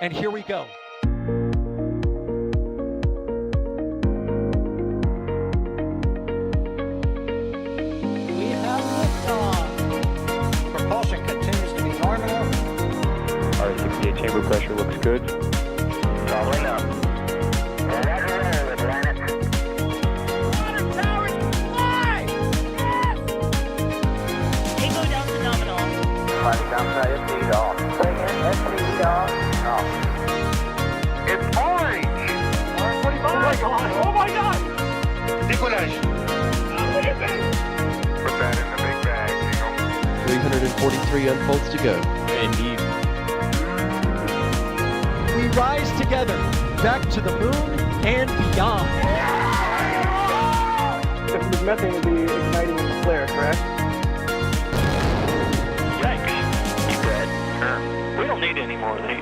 And here we go. We have liftoff. Propulsion continues to be normal. RCPA chamber pressure looks good. Following up. Roger, with planet. Water powers fly! Yes! Tango down to nominal. Fighting downside SPD off. Bring in SPD off. It's orange! Orange 45! Oh my god! Oh my god! Decollage. What is it? Put that in the big bag, 343 unfolds to go. Indeed. We rise together, back to the moon and beyond. If methane would be igniting in the flare, correct? Yikes. You said, we don't need any more of these.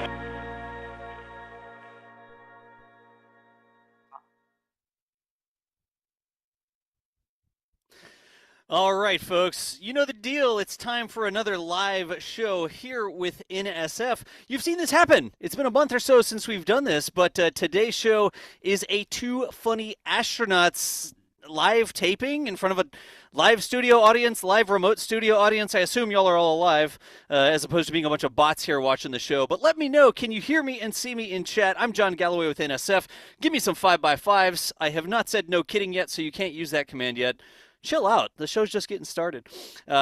All right, folks, you know the deal. It's time for another live show here with NSF. You've seen this happen. It's been a month or so since we've done this, but today's show is a Two Funny Astronauts live taping in front of a live studio audience, live remote studio audience. I assume y'all are all alive, as opposed to being a bunch of bots here watching the show. But let me know, can you hear me and see me in chat? I'm John Galloway with NSF. Give me some 5x5s. I have not said no kidding yet, so you can't use that command yet. Chill out. The show's just getting started.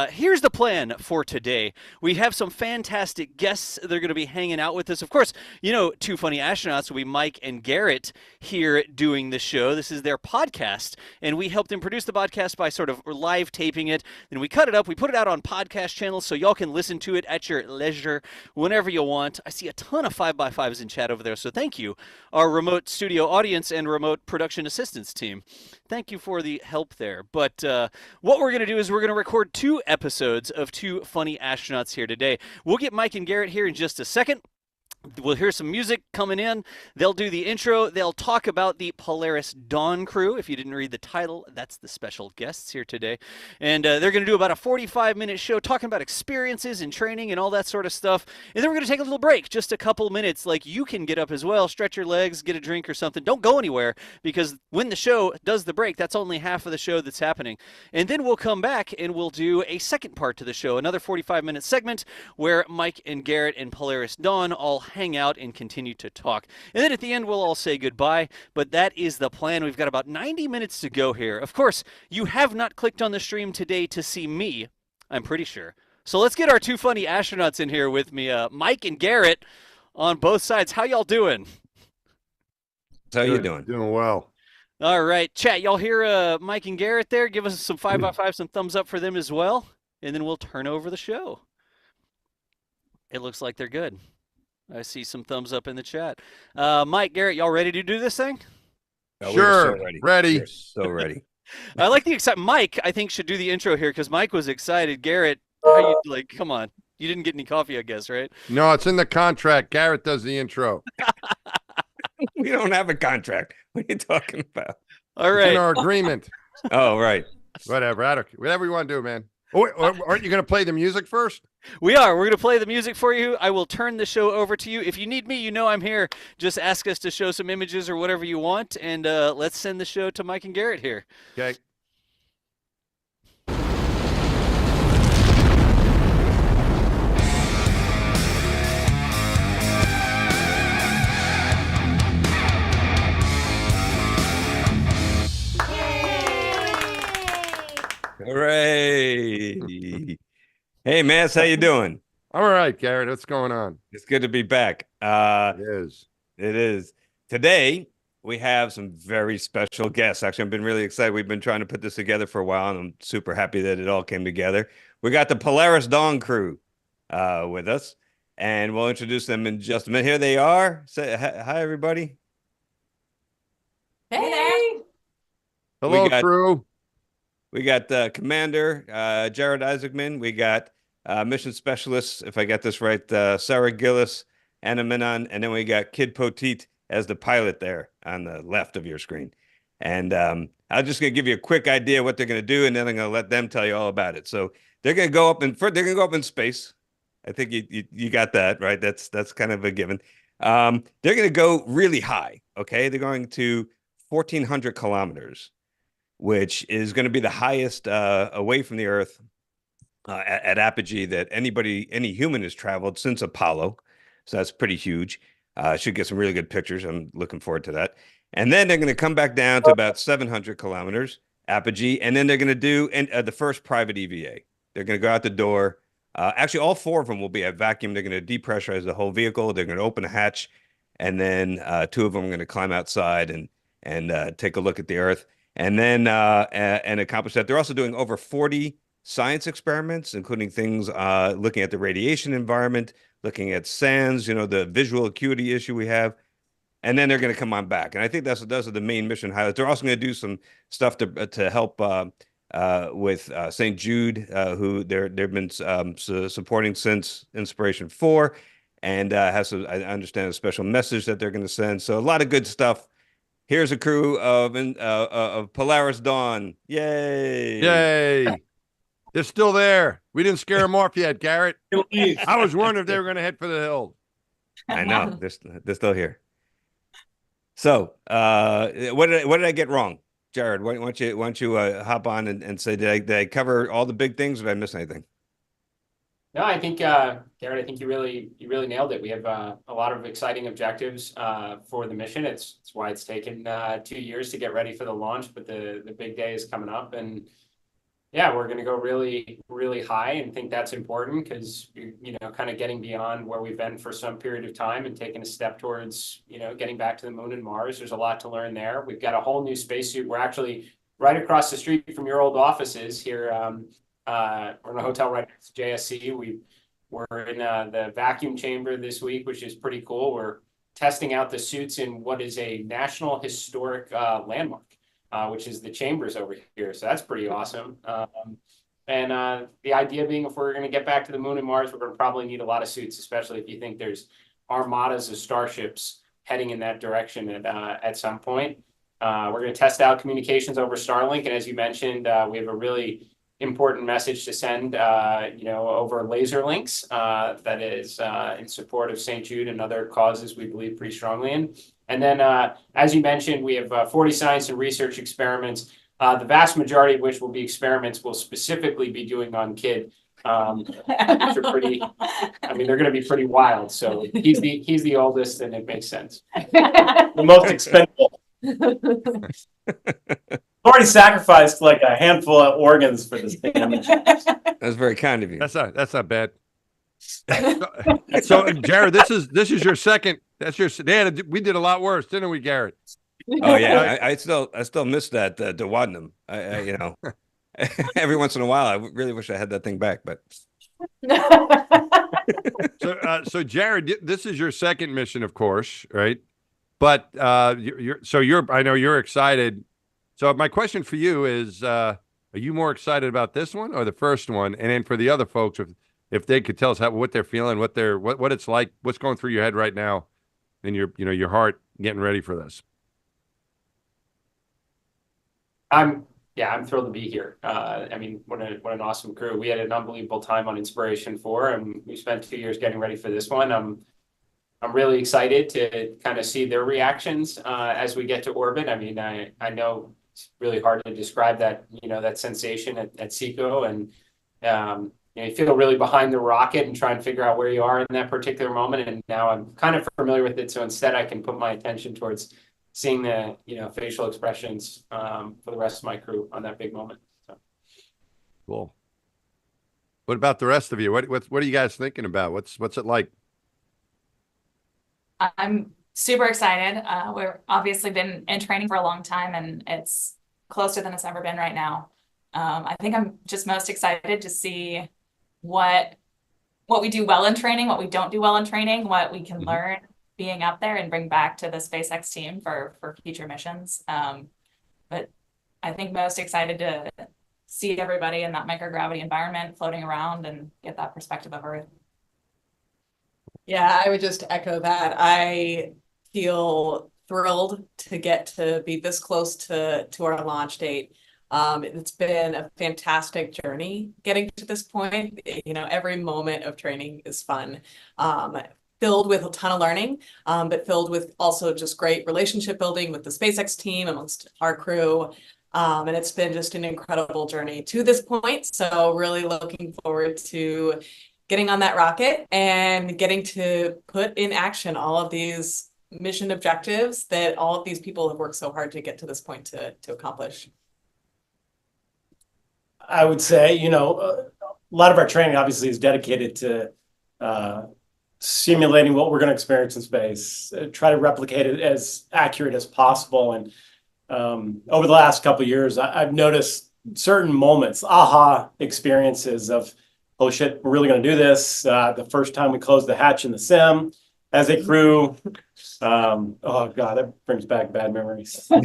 Here's the plan for today. We have some fantastic guests. They're going to be hanging out with us. Of course, you know, Two Funny Astronauts will be Mike and Garrett here doing the show. This is their podcast, and we helped them produce the podcast by sort of live taping it. Then we cut it up. We put it out on podcast channels so y'all can listen to it at your leisure whenever you want. I see a ton of 5x5s in chat over there, so thank you, our remote studio audience and remote production assistance team. Thank you for the help there. But what we're going to do is we're going to record 2 episodes of Two Funny Astronauts here today. We'll get Mike and Garrett here in just a second. We'll hear some music coming in. They'll do the intro. They'll talk about the Polaris Dawn crew. If you didn't read the title, that's the special guests here today. And they're going to do about a 45-minute show talking about experiences and training and all that sort of stuff. And then we're going to take a little break, just a couple minutes. Like, you can get up as well, stretch your legs, get a drink or something. Don't go anywhere, because when the show does the break, that's only half of the show that's happening. And then we'll come back and we'll do a second part to the show, another 45-minute segment where Mike and Garrett and Polaris Dawn all hang out and continue to talk. And then at the end, we'll all say goodbye, but that is the plan. We've got about 90 minutes to go here. Of course, you have not clicked on the stream today to see me, I'm pretty sure. So let's get our Two Funny Astronauts in here with me. Mike and Garrett on both sides. How y'all doing? How you doing? Doing well. All right, chat, y'all hear Mike and Garrett there? Give us some 5x5, some thumbs up for them as well, and then we'll turn over the show. It looks like they're good. I see some thumbs up in the chat. Mike, Garrett, y'all ready to do this thing? Oh, Sure, so ready. ready. We're so ready. I like the excitement. Mike, I think, should do the intro here because Mike was excited. Garrett, how you, like, come on. You didn't get any coffee, I guess, right? No, it's in the contract. Garrett does the intro. We don't have a contract. What are you talking about? All It's in right. our agreement. Oh, right. Whatever. Whatever you want to do, man. Oh, aren't you going to play the music first? We are. We're going to play the music for you. I will turn the show over to you. If you need me, you know I'm here. Just ask us to show some images or whatever you want, and let's send the show to Mike and Garrett here. Okay. Hooray. Hey, Mass, how you doing? All right, Garrett. What's going on? It's good to be back. It is. It is. Today, we have some very special guests. Actually, I've been really excited. We've been trying to put this together for a while, and I'm super happy that it all came together. We got the Polaris Dawn crew with us, and we'll introduce them in just a minute. Here they are. Say hi, everybody. Hey there. Hello, got- crew. We got Commander Jared Isaacman. We got Mission Specialist, if I got this right, Sarah Gillis, Anna Menon, and then we got Kid Poteet as the pilot there on the left of your screen. And I'm just going to give you a quick idea of what they're going to do, and then I'm going to let them tell you all about it. So they're going to go up in space. I think you got that right. That's kind of a given. They're going to go really high. Okay, they're going to 1,400 kilometers, which is going to be the highest away from the Earth at apogee that any human has traveled since Apollo. So that's pretty huge. Should get some really good pictures. I'm looking forward to that. And then they're going to come back down to about 700 kilometers apogee, and then they're going to do the first private EVA. They're going to go out the door. Actually, all 4 of them will be at vacuum. They're going to depressurize the whole vehicle. They're going to open a hatch, and then 2 of them are going to climb outside and take a look at the Earth, and then and accomplish that. They're also doing over 40 science experiments, including things looking at the radiation environment, looking at sands, the visual acuity issue we have. And then they're going to come on back. And I think those are the main mission highlights. They're also going to do some stuff to help with St. Jude, who they've been supporting since Inspiration 4, and has, I understand, a special message that they're going to send. So a lot of good stuff. Here's a crew of Polaris Dawn. Yay! Yay! They're still there. We didn't scare them off yet, Garrett. I was wondering if they were going to head for the hill. I know. They're still here. So, what did I get wrong, Jared? Why don't you hop on and say, did I cover all the big things, or did I miss anything? No, I think Garrett, I think you really nailed it. We have a lot of exciting objectives for the mission. It's why it's taken 2 years to get ready for the launch, but the big day is coming up, and yeah, we're going to go really, really high, and think that's important because, kind of getting beyond where we've been for some period of time and taking a step towards, getting back to the moon and Mars. There's a lot to learn there. We've got a whole new spacesuit. We're actually right across the street from your old offices here. We're in a hotel right next to JSC. We're in the vacuum chamber this week, which is pretty cool. We're testing out the suits in what is a National Historic Landmark. Which is the chambers over here. So that's pretty awesome. And the idea being, if we're going to get back to the moon and Mars, we're going to probably need a lot of suits, especially if you think there's armadas of starships heading in that direction at some point. We're going to test out communications over Starlink. And as you mentioned, we have a really important message to send, over laser links that is in support of St. Jude and other causes we believe pretty strongly in. And then, as you mentioned, we have 40 science and research experiments, the vast majority of which will be experiments we'll specifically be doing on Kid, which are pretty, they're going to be pretty wild. So he's the oldest, and it makes sense. The most expendable. Already sacrificed like a handful of organs for this thing. That's very kind of you. That's not bad. So Jared, this is your second. We did a lot worse, didn't we, Garrett? Oh yeah, I still miss that duodenum. Every once in a while, I really wish I had that thing back, but. So Jared, this is your second mission, of course, right? But I know you're excited. So my question for you is, are you more excited about this one or the first one? And then for the other folks, if they could tell us what they're feeling, what it's like, what's going through your head right now, and your heart getting ready for this. I'm thrilled to be here. What an awesome crew. We had an unbelievable time on Inspiration 4, and we spent 2 years getting ready for this one. I'm really excited to kind of see their reactions as we get to orbit. I know it's really hard to describe that, that sensation at SECO, and you feel really behind the rocket and try and figure out where you are in that particular moment. And now I'm kind of familiar with it, so instead I can put my attention towards seeing the facial expressions for the rest of my crew on that big moment. So. Cool. What about the rest of you? What are you guys thinking about? What's it like? I'm super excited. We've obviously been in training for a long time, and it's closer than it's ever been right now. I think I'm just most excited to see what we do well in training, what we don't do well in training, what we can learn being up there and bring back to the SpaceX team for future missions. But I think most excited to see everybody in that microgravity environment floating around and get that perspective of Earth. Yeah, I would just echo that. I feel thrilled to get to be this close to our launch date. It's been a fantastic journey getting to this point. Every moment of training is fun. filled with a ton of learning, but filled with also just great relationship building with the SpaceX team amongst our crew. And it's been just an incredible journey to this point. So really looking forward to getting on that rocket and getting to put in action all of these mission objectives that all of these people have worked so hard to get to this point to accomplish. I would say, a lot of our training obviously is dedicated to simulating what we're going to experience in space, try to replicate it as accurate as possible. And over the last couple of years, I've noticed certain moments, aha experiences of, oh shit, we're really going to do this. The first time we closed the hatch in the sim as a crew. Oh God, that brings back bad memories. I'm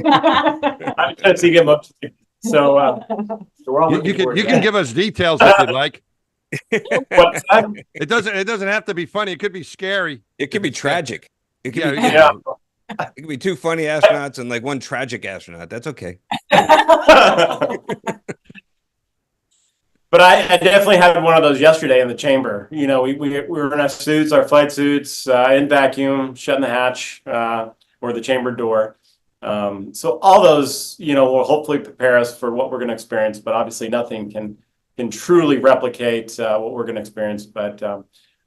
trying to get emotional. So we're all you can give us details if you'd like. What's that? It doesn't have to be funny. It could be scary. It could be tragic. It could be, Yeah. It could be 2 funny astronauts and like 1 tragic astronaut. That's okay. But I definitely had one of those yesterday in the chamber. We were in our suits, our flight suits, in vacuum, shutting the hatch or the chamber door. So all those, will hopefully prepare us for what we're going to experience. But obviously, nothing can truly replicate what we're going to experience. But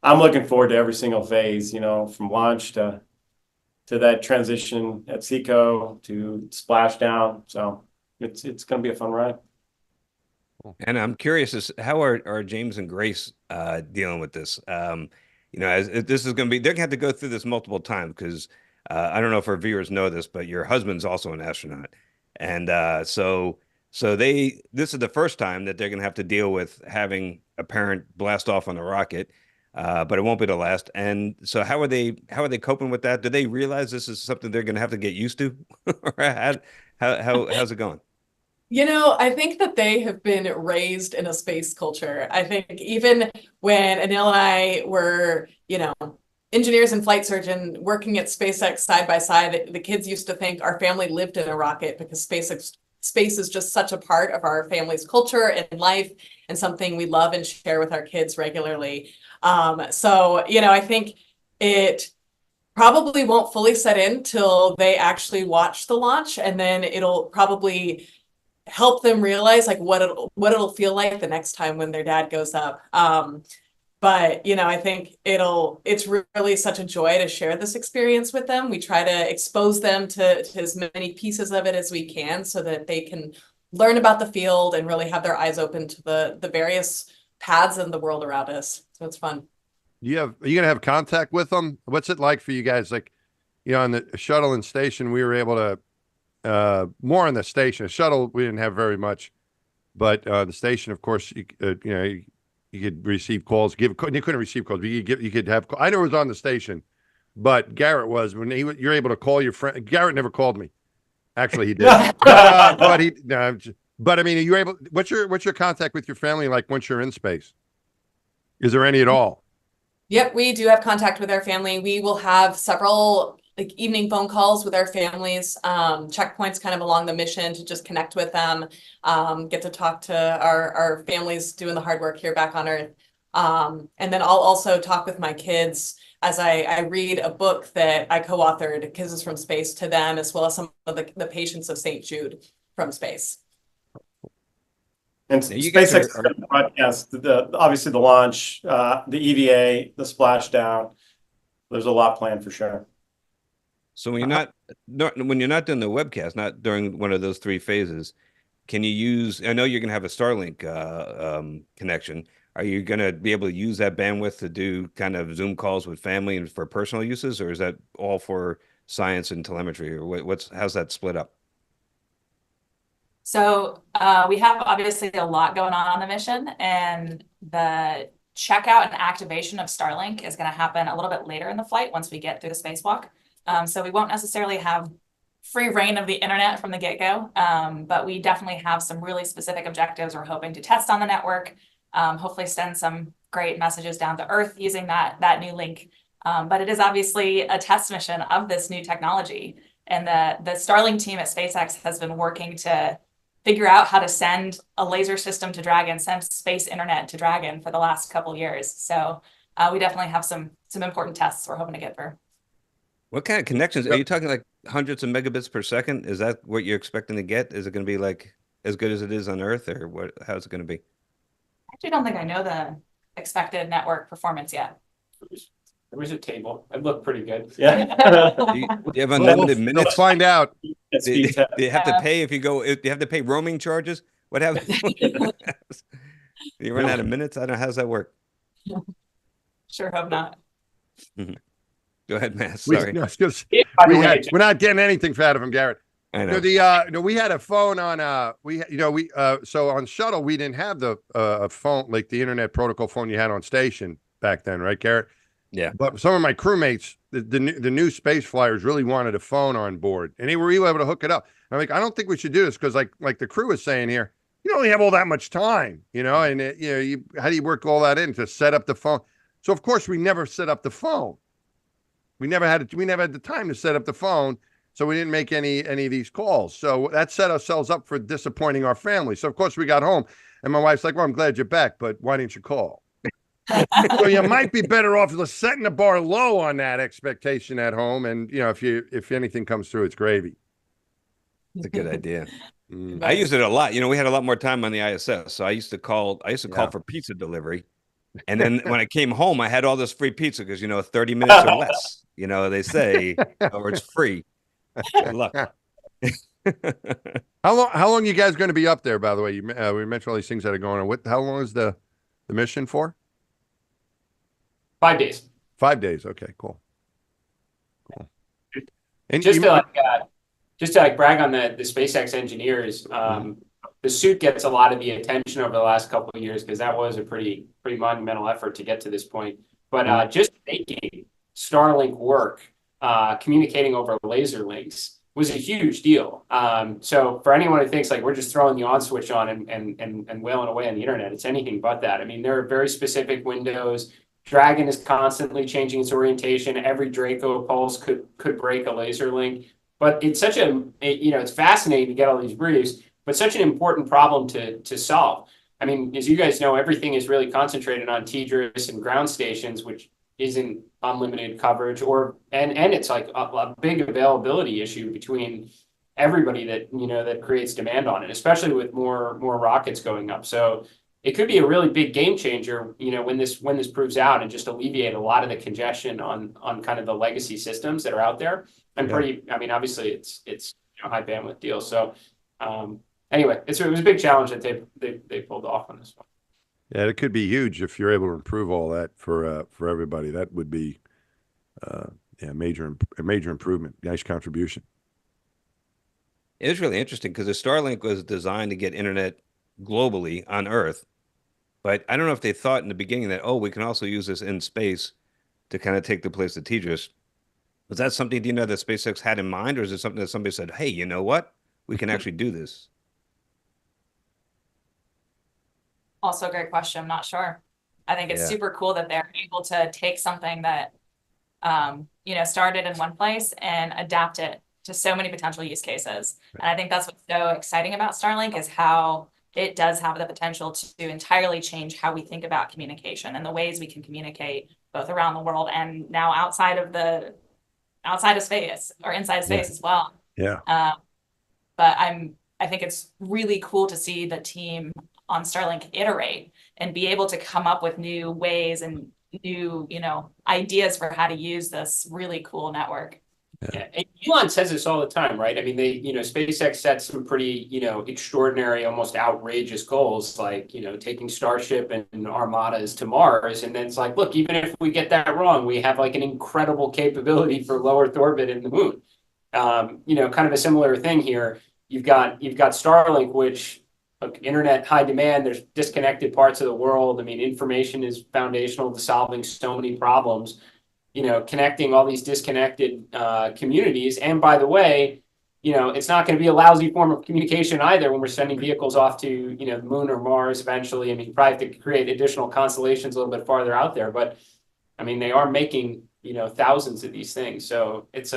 I'm looking forward to every single phase. From launch to that transition at SECO to splashdown. So it's going to be a fun ride. And I'm curious, how are James and Grace dealing with this? As this is going to be, they're going to have to go through this multiple times because I don't know if our viewers know this, but your husband's also an astronaut, and so this is the first time that they're going to have to deal with having a parent blast off on a rocket, but it won't be the last. And so, how are they coping with that? Do they realize this is something they're going to have to get used to, or how's it going? I think that they have been raised in a space culture. I think even when Anil and I were, engineers and flight surgeon working at SpaceX side by side, the kids used to think our family lived in a rocket because space is just such a part of our family's culture and life and something we love and share with our kids regularly. So, I think it probably won't fully set in till they actually watch the launch, and then it'll probably help them realize like what it'll feel like the next time when their dad goes up. But I think it's really such a joy to share this experience with them. We try to expose them to as many pieces of it as we can so that they can learn about the field and really have their eyes open to the various paths in the world around us. So it's fun. Are you gonna have contact with them? What's it like for you guys? Like, on the shuttle and station, we were able to more on the station. The shuttle, we didn't have very much, but the station, of course, you could receive calls. You couldn't receive calls, but you could have. I know it was on the station, but Garrett was when you're able to call your friend. Garrett never called me. Actually, he did. But I mean, are you able? What's your contact with your family like once you're in space? Is there any at all? Yep, we do have contact with our family. We will have several evening phone calls with our families, checkpoints kind of along the mission to just connect with them, get to talk to our families doing the hard work here back on Earth. And then I'll also talk with my kids as I read a book that I co-authored, Kisses from Space, to them, as well as some of the patients of St. Jude from space. And SpaceX is going to broadcast obviously the launch, the EVA, the splashdown. There's a lot planned for sure. So when you're not doing the webcast, not during one of those 3 phases, can you use? I know you're going to have a Starlink connection. Are you going to be able to use that bandwidth to do kind of Zoom calls with family and for personal uses, or is that all for science and telemetry, or how's that split up? So we have obviously a lot going on the mission, and the checkout and activation of Starlink is going to happen a little bit later in the flight once we get through the spacewalk. So we won't necessarily have free reign of the internet from the get-go, but we definitely have some really specific objectives we're hoping to test on the network, hopefully send some great messages down to Earth using that new link. But it is obviously a test mission of this new technology. And the Starlink team at SpaceX has been working to figure out how to send a laser system to Dragon, send space internet to Dragon for the last couple of years. So we definitely have some important tests we're hoping to get through. What kind of connections? Are you talking like hundreds of megabits per second? Is that what you're expecting to get? Is it going to be like as good as it is on Earth, or what? How's it going to be? I actually don't think I know the expected network performance yet. There was a table. It looked pretty good. Yeah. Do you have unlimited minutes? Let's find out. Do you have to pay if you go? Do you have to pay roaming charges? What happens? You run out of minutes? I don't know. How's that work? Sure hope not. Go ahead, Matt. Sorry. We're not getting anything out of him, Garrett. I know. We had a phone on so on shuttle we didn't have the phone, like the internet protocol phone you had on station back then, right, Garrett? Yeah. But some of my crewmates, the new space flyers, really wanted a phone on board, and they were able to hook it up. I'm like, I don't think we should do this because, like the crew is saying here, you don't only have all that much time, and how do you work all that in to set up the phone? So of course we never set up the phone. We never had the time to set up the phone, so we didn't make any of these calls. So that set ourselves up for disappointing our family. So of course we got home, and my wife's like, "Well, I'm glad you're back, but why didn't you call?" So you might be better off setting the bar low on that expectation at home, and if anything comes through, it's gravy. That's a good idea. I use it a lot. We had a lot more time on the ISS, so I used to call for pizza delivery. And then when I came home, I had all this free pizza because 30 minutes or less. They say, or it's free. Good luck. How long you guys going to be up there? By the way, we mentioned all these things that are going on. How long is the mission for? 5 days. 5 days. Okay, cool. And just to brag on the SpaceX engineers, the suit gets a lot of the attention over the last couple of years because that was a pretty monumental effort to get to this point. But just making Starlink work, communicating over laser links was a huge deal. So for anyone who thinks like we're just throwing the on switch on and wailing away on the internet, it's anything but that. I mean, there are very specific windows. Dragon is constantly changing its orientation. Every Draco pulse could break a laser link. But it's such it's fascinating to get all these briefs, but such an important problem to solve. I mean, as you guys know, everything is really concentrated on TDRS and ground stations, which isn't unlimited coverage, and it's like a big availability issue between everybody that creates demand on it, especially with more rockets going up. So it could be a really big game changer, when this proves out, and just alleviate a lot of the congestion on kind of the legacy systems that are out there. And obviously it's a high bandwidth deal. So anyway, it was a big challenge that they pulled off on this one. Yeah, it could be huge if you're able to improve all that for everybody. That would be a major improvement. Nice contribution. It is really interesting because the Starlink was designed to get internet globally on Earth, but I don't know if they thought in the beginning that we can also use this in space to kind of take the place of TDRS. Was that something that SpaceX had in mind, or is it something that somebody said, "Hey, you know what? We can actually do this"? Also a great question. I'm not sure. I think it's super cool that they're able to take something that, started in one place and adapt it to so many potential use cases. And I think that's what's so exciting about Starlink is how it does have the potential to entirely change how we think about communication and the ways we can communicate both around the world and now outside of space or inside space as well. Yeah. But I think it's really cool to see the team on Starlink iterate and be able to come up with new ways and new, ideas for how to use this really cool network. Yeah. And Elon says this all the time, right? I mean, SpaceX sets some pretty, extraordinary, almost outrageous goals, like, taking Starship and Armadas to Mars. And then it's like, look, even if we get that wrong, we have like an incredible capability for low Earth orbit in the moon. Kind of a similar thing here. You've got Starlink, which internet high demand, there's disconnected parts of the world. I mean, information is foundational to solving so many problems. Connecting all these disconnected communities. And by the way, it's not going to be a lousy form of communication either when we're sending vehicles off to, the moon or Mars eventually. I mean, you probably have to create additional constellations a little bit farther out there. But, I mean, they are making, thousands of these things. So it's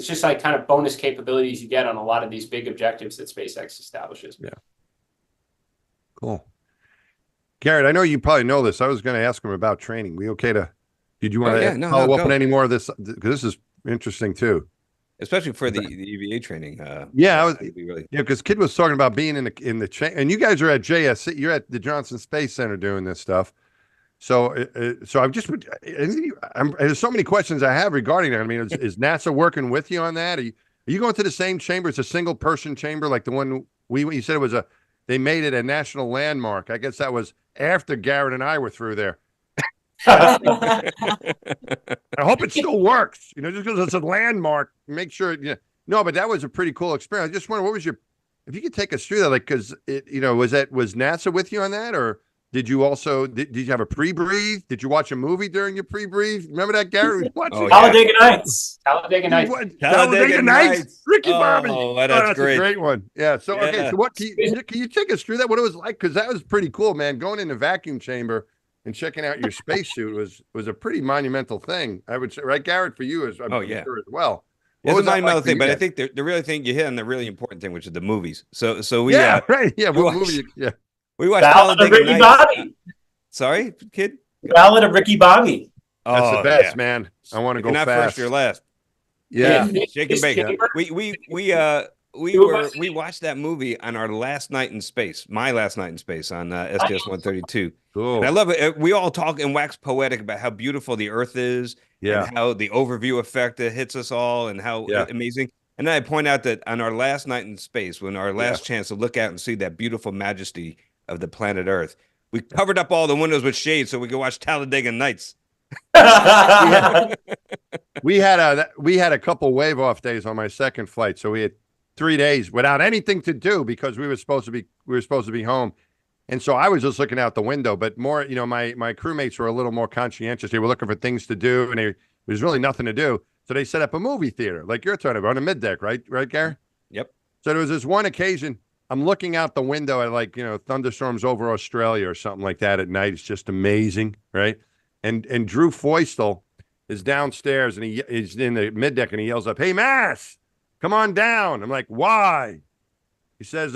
just like kind of bonus capabilities you get on a lot of these big objectives that SpaceX establishes. Yeah. Cool. Garrett, I know you probably know this. I was going to ask him about training. We okay to? Did you want to follow up on any more of this? Because this is interesting too, especially for the EVA training. Because Kid was talking about being in the chain, and you guys are at JSC. You're at the Johnson Space Center doing this stuff. So I've just there's so many questions I have regarding that. I mean, is NASA working with you on that? Are you going to the same chamber? It's a single person chamber, like the one you said it was they made it a national landmark. I guess that was after Garrett and I were through there. I hope it still works. Just because it's a landmark, make sure. No, but that was a pretty cool experience. I just wonder, what was if you could take us through that, like, because was NASA with you on that, or did you also did you have a pre-breathe? Did you watch a movie during your pre-breathe? Remember that, Garrett? Talladega Nights. Talladega Nights. Talladega Nights. Ricky Bobby. Oh, that's a great one. Yeah. So okay. So what can you take us through that? What it was like? Because that was pretty cool, man. Going in the vacuum chamber and checking out your spacesuit was a pretty monumental thing. I would say, right, Garrett, for you as sure as well. It was a monumental thing, but I think the really thing you hit on the really important thing, which is the movies. So we what movie? Yeah. We watched Ballad of Ricky Bobby. Sorry, Kid. Ballad of Ricky Bobby. That's the best, man. I want to go not fast. first, you're last. Yeah. Shake and bake. We watched that movie on our last night in space. My last night in space on STS-132. Cool. And I love it. We all talk and wax poetic about how beautiful the Earth is. Yeah. And how the overview effect hits us all, and how amazing. And then I point out that on our last night in space, when our last chance to look out and see that beautiful majesty of the planet Earth, we covered up all the windows with shades so we could watch Talladega Nights. We had a couple wave off days on my second flight, so we had 3 days without anything to do because we were supposed to be home, and so I was just looking out the window. But more, my crewmates were a little more conscientious. They were looking for things to do, and there was really nothing to do. So they set up a movie theater, like you're talking about, on a middeck, right, Gary? Yep. So there was this one occasion. I'm looking out the window at thunderstorms over Australia or something like that at night. It's just amazing, right? And Drew Feustel is downstairs and he's in the middeck and he yells up, "Hey, Mass, come on down." I'm like, "Why?" He says,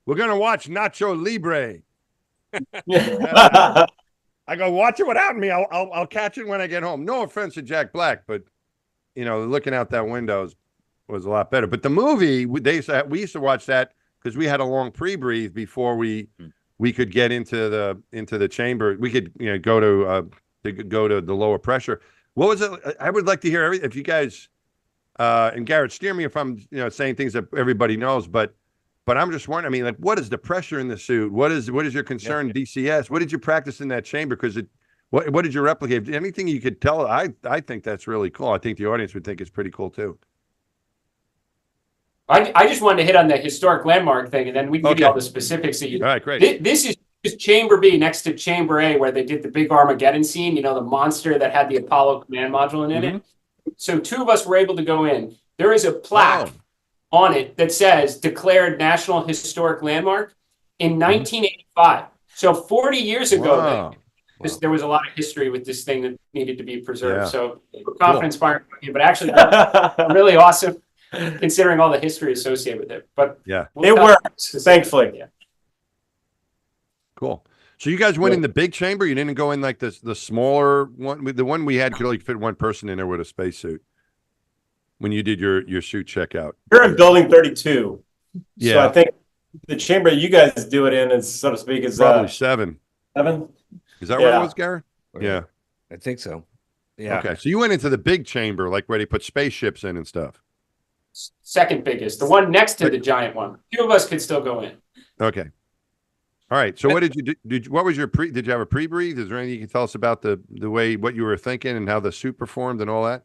"We're gonna watch Nacho Libre." I go, "Watch it without me. I'll catch it when I get home." No offense to Jack Black, but looking out that window was a lot better. But the movie, we used to watch that because we had a long pre-breathe before we could get into the chamber. We could go to the lower pressure. What was it? I would like to hear if you guys and Garrett, steer me if I'm saying things that everybody knows, but I'm just wondering. I mean, like, what is the pressure in the suit? What is your concern? DCS? What did you practice in that chamber? Because what did you replicate? Anything you could tell? I think that's really cool. I think the audience would think it's pretty cool too. I just wanted to hit on the historic landmark thing, and then we can give you all the specifics. All right, great. This is Chamber B next to Chamber A, where they did the big Armageddon scene, the monster that had the Apollo command module in it. So two of us were able to go in. There is a plaque on it that says declared National Historic Landmark in 1985. So 40 years ago, there was a lot of history with this thing that needed to be preserved. So we're confident inspiring, but actually really awesome considering all the history associated with it. But it worked, thankfully. Yeah. Cool. So you guys went in the big chamber. You didn't go in like the smaller one. The one we had could only fit one person in there with a spacesuit. When you did your suit checkout, you're in building 32. Yeah. So I think the chamber you guys do it in is, so to speak, is probably 7. 7. Is that what it was, Garrett? Yeah, I think so. Yeah. Okay. So you went into the big chamber, like where they put spaceships in and stuff. Second biggest, the one next to the giant one. Two of us could still go in. Okay. All right. So what did you do? What was your did you have a pre-breathe? Is there anything you can tell us about the way, what you were thinking and how the suit performed and all that?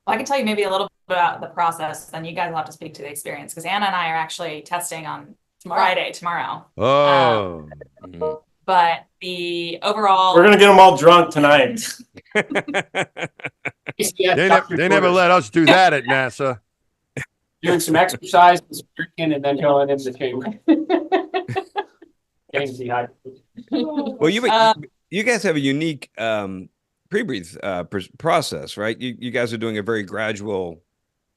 Well, I can tell you maybe a little bit about the process, then you guys will have to speak to the experience, because Anna and I are actually testing on Friday, tomorrow. Oh. But the overall... We're going to get them all drunk tonight. They never let us do that at NASA. Doing some exercise, some drinking, and then going into the chamber. Getting dehydrated. Well, you guys have a unique pre-breathe process, right? You guys are doing a very gradual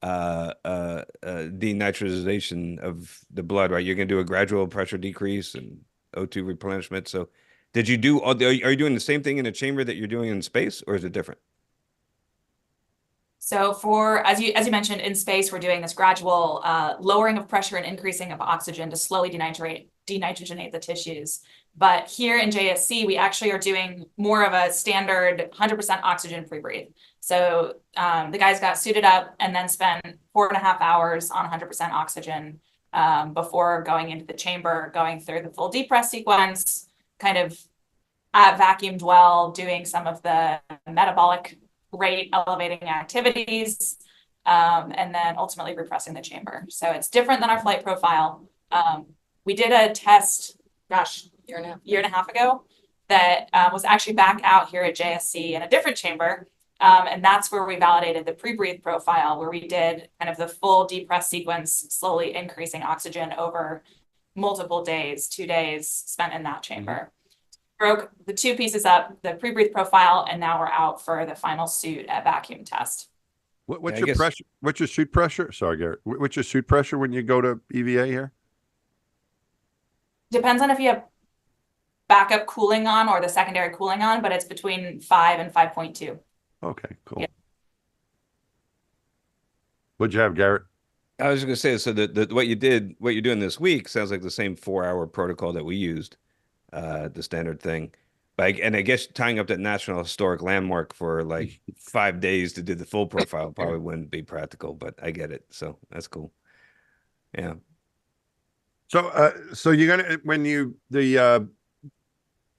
denitrization of the blood, right? You're going to do a gradual pressure decrease, and O2 replenishment. So did you do, are you doing the same thing in a chamber that you're doing in space, or is it different? So as you mentioned, in space, we're doing this gradual lowering of pressure and increasing of oxygen to slowly denitrogenate the tissues. But here in JSC, we actually are doing more of a standard 100% oxygen pre-breathe. So the guys got suited up and then spent 4.5 hours on 100% oxygen before going into the chamber, going through the full depress sequence, kind of at vacuum dwell, doing some of the metabolic rate elevating activities, and then ultimately repressing the chamber. So it's different than our flight profile. We did a test, year and a half ago that was actually back out here at JSC in a different chamber. And that's where we validated the pre-breathe profile, where we did kind of the full depress sequence, slowly increasing oxygen over multiple days, 2 days spent in that chamber. Broke the two pieces up, the pre-breathe profile, and now we're out for the final suit at vacuum test. What's your pressure? What's your suit pressure? Sorry, Garrett. What's your suit pressure when you go to EVA here? Depends on if you have backup cooling on or the secondary cooling on, but it's between 5 and 5.2. Okay, cool. Yeah. What'd you have, Garrett? I was going to say, so what you're doing this week sounds like the same 4-hour protocol that we used, the standard thing. And I guess tying up that National Historic Landmark for like 5 days to do the full profile probably wouldn't be practical, but I get it. So that's cool. Yeah. So you're gonna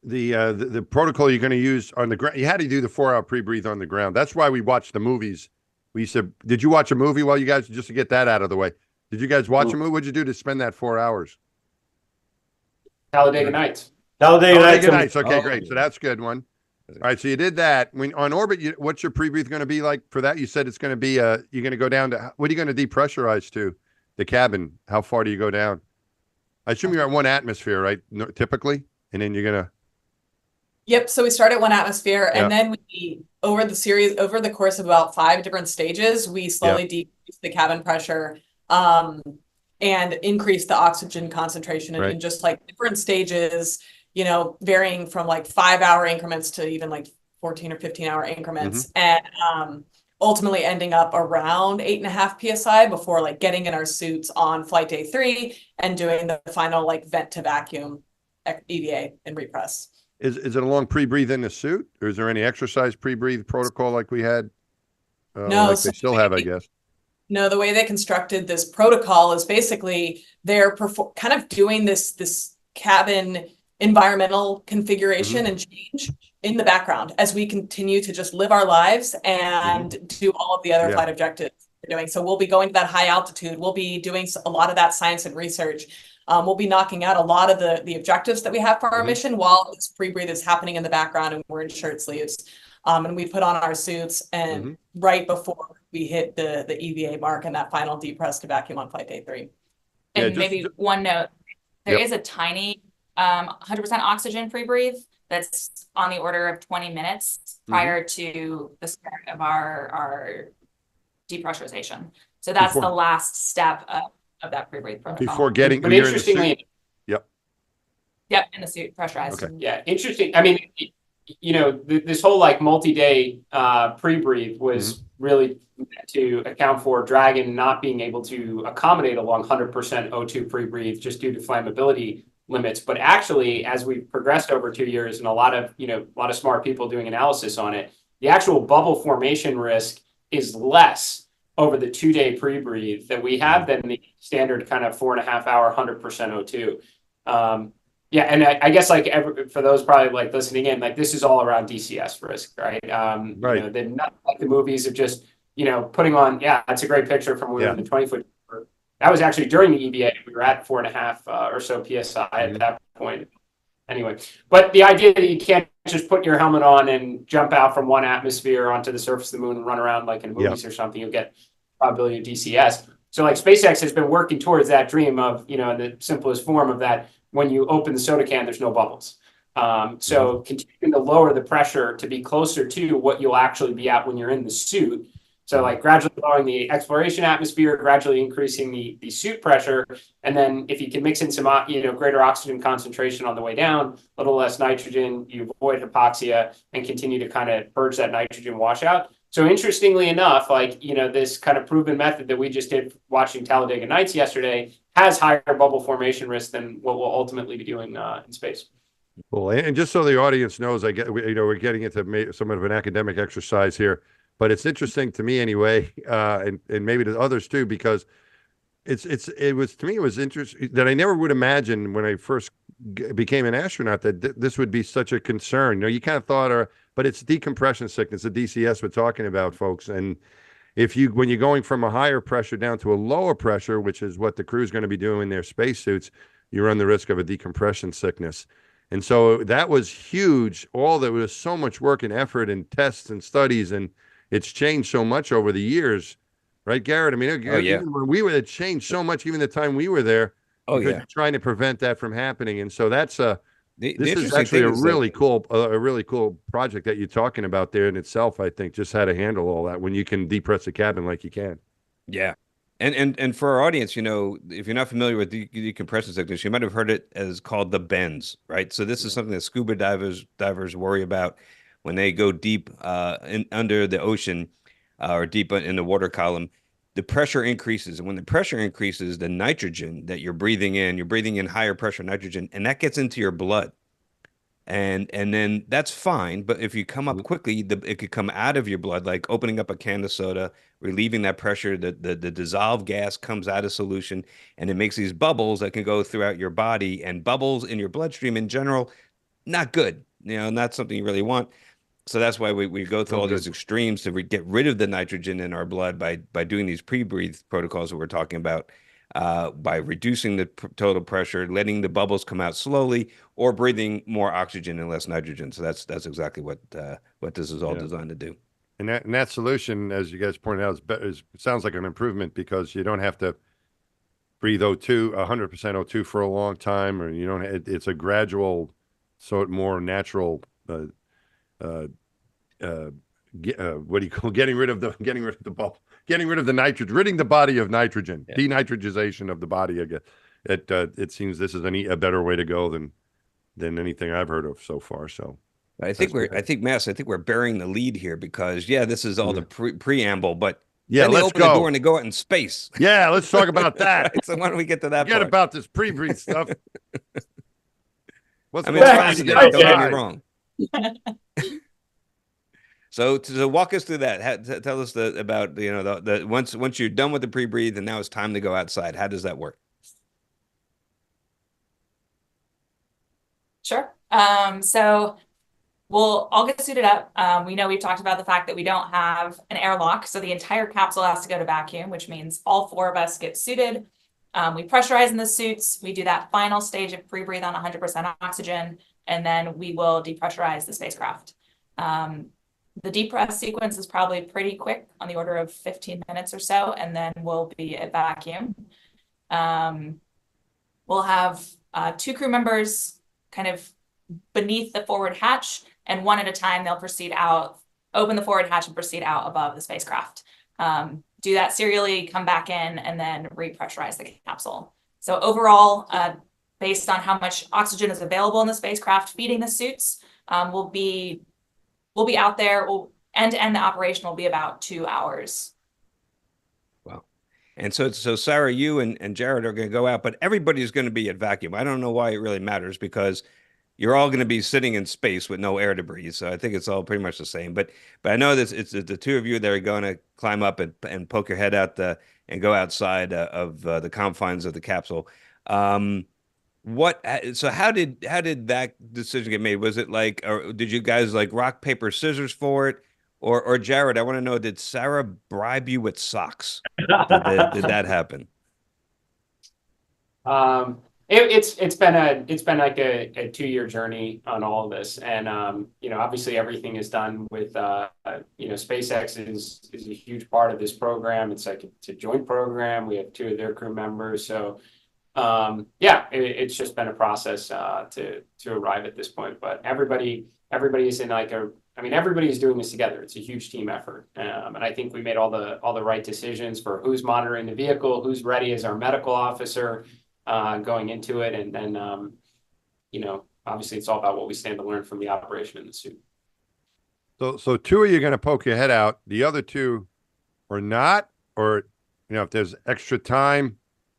the protocol you're gonna use on the ground. You had to do the 4-hour pre-breathe on the ground. That's why we watched the movies. We said, did you watch a movie while you guys, just to get that out of the way? Did you guys watch a movie? What'd you do to spend that 4 hours? Talladega Nights. Talladega Nights. Okay, great. So that's a good one. All right, so you did that. When on orbit, what's your pre-breathe going to be like for that? You said it's going to be you're going to go down to, what are you going to depressurize to? The cabin. How far do you go down? I assume you're at 1 atmosphere, right? No, typically, and then you're going to. Yep. So we start at 1 atmosphere, and then we over the course of about 5 different stages, we slowly decrease the cabin pressure and increase the oxygen concentration in just like different stages. You know, varying from like 5-hour increments to even like 14 or 15-hour increments, and ultimately ending up around 8.5 psi before like getting in our suits on flight day 3 and doing the final like vent to vacuum EVA and repress. Is it a long pre-breathe in the suit, or is there any exercise pre-breathe protocol like we had? No, like they still have, I guess. No, the way they constructed this protocol is basically they're kind of doing this cabin environmental configuration and change in the background as we continue to just live our lives and do all of the other flight objectives we're doing. So we'll be going to that high altitude. We'll be doing a lot of that science and research. We'll be knocking out a lot of the objectives that we have for our mission while this pre-breathe is happening in the background and we're in shirt sleeves. And we put on our suits and right before we hit the EVA mark and that final depress to vacuum on flight day 3. And maybe one note, there is a tiny 100% oxygen pre-breathe that's on the order of 20 minutes prior to the start of our depressurization. So that's the last step of that pre-breathe protocol. Before getting, but interestingly, in the suit pressurized. Okay. Yeah, interesting. I mean, you know, this whole like multi-day pre-breathe was really to account for Dragon not being able to accommodate a long 100% O2 pre-breathe just due to flammability limits. But actually, as we've progressed over 2 years and a lot of smart people doing analysis on it, the actual bubble formation risk is less over the 2-day pre-breathe that we have than the standard kind of 4.5-hour 100% O2. Yeah, and I guess like for those probably like listening in, like this is all around DCS risk, right? Right. You know, they're not like the movies of just putting on. Yeah, that's a great picture from when we were in the 20-foot. That was actually during the EVA. We were at 4.5 or so psi at that point. Anyway, but the idea that you can't just put your helmet on and jump out from 1 atmosphere onto the surface of the moon and run around like in movies or something, you'll get probability of DCS. So like SpaceX has been working towards that dream of, in the simplest form of that, when you open the soda can, there's no bubbles. So continuing to lower the pressure to be closer to what you'll actually be at when you're in the suit, So like gradually lowering the exploration atmosphere, gradually increasing the suit pressure. And then if you can mix in some, greater oxygen concentration on the way down, a little less nitrogen, you avoid hypoxia and continue to kind of purge that nitrogen washout. So interestingly enough, this kind of proven method that we just did watching Talladega Nights yesterday has higher bubble formation risk than what we'll ultimately be doing in space. Cool. And just so the audience knows, we're getting into somewhat of an academic exercise here, but it's interesting to me anyway, and maybe to others too, because it was interesting that I never would imagine when I first became an astronaut that this would be such a concern. You kind of thought, but it's decompression sickness, the DCS we're talking about, folks. And when you're going from a higher pressure down to a lower pressure, which is what the crew's going to be doing in their spacesuits, you run the risk of a decompression sickness. And so that was huge. There was so much work and effort and tests and studies, and it's changed so much over the years, right, Garrett? I mean, even when we were, it changed so much, even the time we were there, because trying to prevent that from happening. And so that's this is actually a really cool project that you're talking about there in itself. I think just how to handle all that when you can depress the cabin like you can. Yeah. And for our audience, if you're not familiar with decompression sickness, you might have heard it as called the bends, right? So this is something that scuba divers worry about when they go deep under the ocean or deep in the water column. The pressure increases, and when the pressure increases, the nitrogen that you're breathing in higher pressure nitrogen, and that gets into your blood. And then that's fine, but if you come up quickly, it could come out of your blood, like opening up a can of soda, relieving that pressure. The dissolved gas comes out of solution, and it makes these bubbles that can go throughout your body. And bubbles in your bloodstream in general, not good. Not something you really want. So that's why we go through all these extremes to get rid of the nitrogen in our blood by doing these pre-breathe protocols that we're talking about. By reducing the total pressure, letting the bubbles come out slowly, or breathing more oxygen and less nitrogen. So that's exactly what this is all designed to do. And that solution, as you guys pointed out, it sounds like an improvement because you don't have to breathe O2, 100% O2 for a long time, or it's a gradual, more natural. What do you call getting rid of the bubble, getting rid of the nitrogen, ridding the body of nitrogen, denitrogenization of the body. I guess it seems this is a better way to go than anything I've heard of so far. So I think we're bearing the lead here because this is all the preamble, but then they open the door and they go out in space. Yeah, let's talk about that. So why don't we get to that? Forget about this pre-breathe stuff. Don't get me wrong. So to walk us through that, tell us about once you're done with the pre-breathe and now it's time to go outside. How does that work? Sure. So we'll all get suited up. We've talked about the fact that we don't have an airlock, so the entire capsule has to go to vacuum, which means all four of us get suited. We pressurize in the suits. We do that final stage of pre-breathe on 100% oxygen, and then we will depressurize the spacecraft. The depress sequence is probably pretty quick, on the order of 15 minutes or so, and then we'll be at vacuum. We'll have 2 crew members kind of beneath the forward hatch, and one at a time they'll proceed out, open the forward hatch and proceed out above the spacecraft. Do that serially, come back in, and then repressurize the capsule. So overall, based on how much oxygen is available in the spacecraft feeding the suits, we'll be out there. End-to-end the operation will be about 2 hours. Wow. And so Sarah, you and Jared are going to go out, but everybody's going to be at vacuum. I don't know why it really matters because you're all going to be sitting in space with no air to breathe. So I think it's all pretty much the same. But I know it's the 2 of you that are going to climb up and poke your head out and go outside of the confines of the capsule. So how did that decision get made? Was it or did you guys rock, paper, scissors for it? Or Jared, I want to know, did Sarah bribe you with socks? Did that happen? It's been like a 2-year journey on all of this, and obviously everything is done with SpaceX is a huge part of this program. It's a joint program. We have 2 of their crew members, so it's just been a process to arrive at this point. But everybody is in a I mean, everybody's doing this together. It's a huge team effort. And I think we made all the right decisions for who's monitoring the vehicle, who's ready as our medical officer going into it. And then, you know, obviously it's all about what we stand to learn from the operation in the suit. So two of you are going to poke your head out. The other two are not, or, you know, if there's extra time.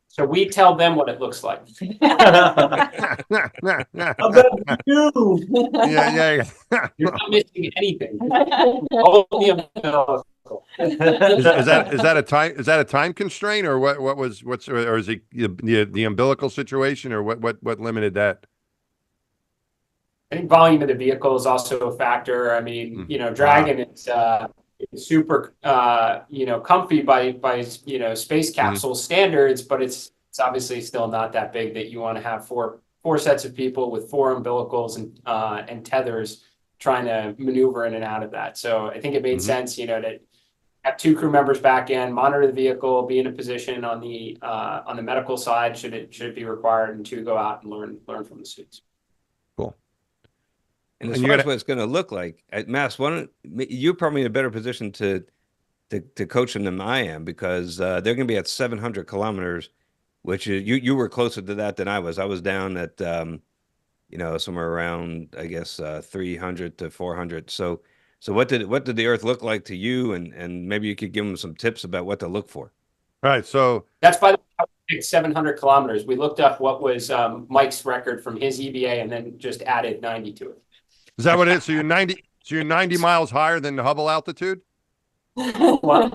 So we tell them what it looks like. Yeah. You're not missing anything. Only is that a time constraint, or or is it the umbilical situation, or what limited that? I think volume of the vehicle is also a factor. I mean, you know, Dragon is super, you know, comfy by you know, space capsule standards, but it's obviously still not that big that you want to have four sets of people with 4 umbilicals and tethers trying to maneuver in and out of that. So I think it made sense, you know, to have 2 crew members back in, monitor the vehicle, be in a position on the medical side should it be required, and 2 go out and learn from the suits. Cool. And as far as what it's going to look like, Mass, you're probably in a better position to coach them than I am, because they're going to be at 700 kilometers, which you were closer to that than I was. I was down at you know, somewhere around, I guess, 300 to 400. So what did the Earth look like to you, and maybe you could give them some tips about what to look for. All right, so that's by the way, 700 kilometers. We looked up what was Mike's record from his EVA, and then just added 90 to it. Is that what it is? So you're 90 miles higher than the Hubble altitude? Well,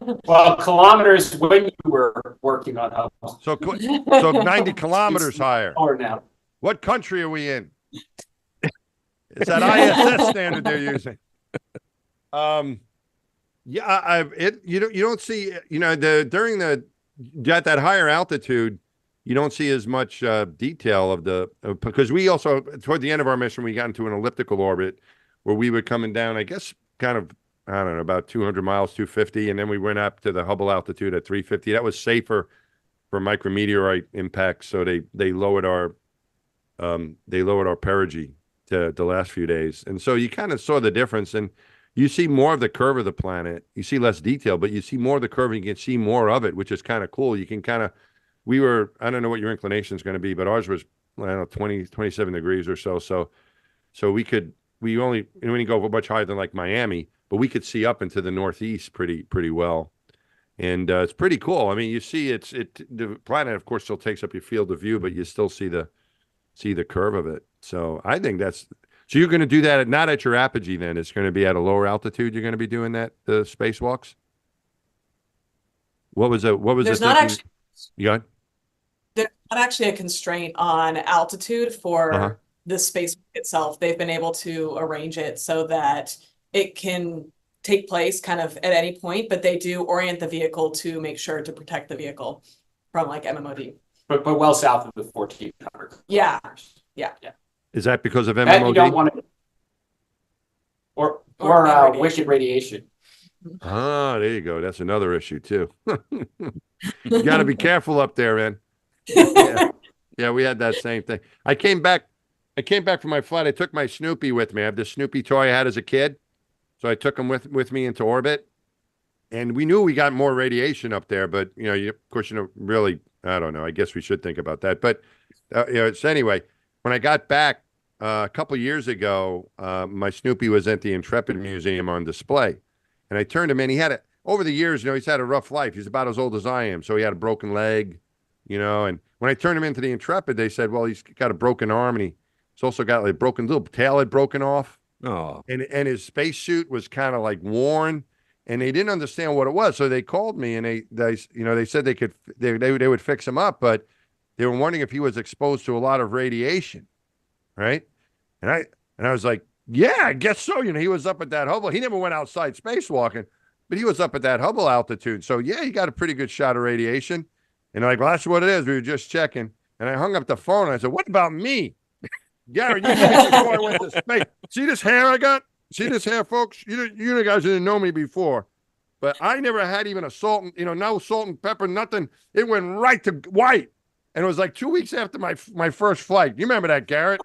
kilometers when you were working on Hubble. So 90 kilometers higher. Or now. What country are we in? It's that ISS standard they're using. Yeah, you don't see, you know, at that higher altitude, you don't see as much detail of because we also, toward the end of our mission, we got into an elliptical orbit where we were coming down, I guess, kind of, I don't know, about 200 miles, 250, and then we went up to the Hubble altitude at 350. That was safer for micrometeorite impacts, so they lowered our perigee to the last few days, and so you kind of saw the difference, and you see more of the curve of the planet. You see less detail, but you see more of the curve, and you can see more of it, which is kind of cool. You can kind of, I don't know what your inclination is going to be, but ours was, I don't know, 20, 27 degrees or so. So we only go much higher than like Miami, but we could see up into the northeast pretty well. And it's pretty cool. I mean, you see the planet, of course, still takes up your field of view, but you still see the curve of it. So I think so you're going to do that not at your apogee then. It's going to be at a lower altitude. You're going to be doing that, the spacewalks? What was There's it? Not actually, you got? There's not actually a constraint on altitude for the space itself. They've been able to arrange it so that it can take place kind of at any point, but they do orient the vehicle to make sure to protect the vehicle from like MMOD. But well south of the 1400. Yeah. Is that because of MMOD? That you don't want to, or wicked radiation. Ah, there you go. That's another issue too. You got to be careful up there, man. Yeah, we had that same thing. I came back from my flight. I took my Snoopy with me. I have this Snoopy toy I had as a kid, so I took him with me into orbit. And we knew we got more radiation up there, but of course, really, I don't know. I guess we should think about that. But so anyway, when I got back a couple years ago, my Snoopy was at the Intrepid Museum on display, and I turned him in. He had over the years, he's had a rough life. He's about as old as I am, so he had a broken leg, and when I turned him into the Intrepid, they said, well, he's got a broken arm, and he's also got like broken little tail had broken off. Oh, and his spacesuit was kind of like worn, and they didn't understand what it was. So they called me, and they said they would fix him up, but they were wondering if he was exposed to a lot of radiation, right? And I was like, yeah, I guess so. He was up at that Hubble. He never went outside spacewalking, but he was up at that Hubble altitude. So yeah, he got a pretty good shot of radiation. And they're like, well, that's what it is. We were just checking. And I hung up the phone, and I said, what about me? Garrett, you before I went to space. See this hair I got? See this hair, folks? You guys didn't know me before, but I never had even a salt, no salt and pepper, nothing. It went right to white, and it was like 2 weeks after my first flight. You remember that, Garrett?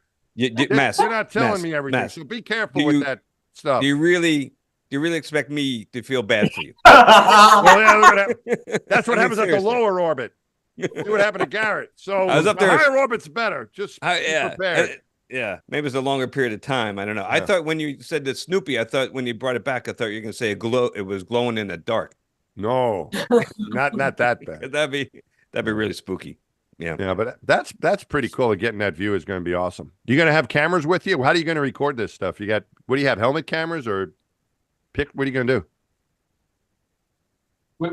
Mass, you're not telling me everything, Mass, so be careful with that. stuff. Do you really expect me to feel bad for you? Well, yeah, look at that. That's what I mean, happens at the seriously. lower orbit. See what happened to Garrett. So I was up the there- higher orbit's better. Just be Yeah, prepared. yeah. Maybe it's a longer period of time. I don't know. I Yeah. thought when you said that Snoopy, I thought when you brought it back, I thought you were going to say it was glowing in the dark. No, not that bad. That'd be really spooky. Yeah. Yeah, but that's pretty cool. Getting that view is going to be awesome. You going to have cameras with you? How are you going to record this stuff? What do you have? Helmet cameras or what are you going to do?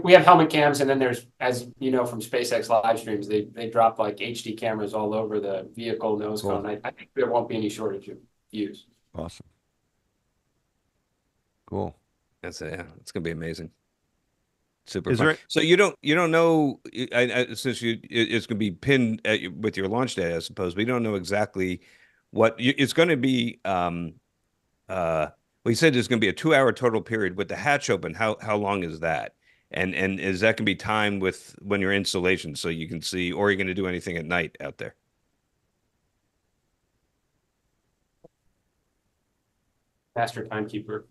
We have helmet cams, and then there's, as you know from SpaceX live streams, they drop like HD cameras all over the vehicle nose cone. I think there won't be any shortage of views. Awesome. Cool. It's gonna be amazing. Super Is fun. there- So you don't know since it's gonna be pinned with your launch day, I suppose, but you don't know exactly what it's going to be. Well, you said there's going to be a 2-hour total period with the hatch open. How long is that? And is that going to be timed with when you're installation so you can see, or are you going to do anything at night out there? Master timekeeper.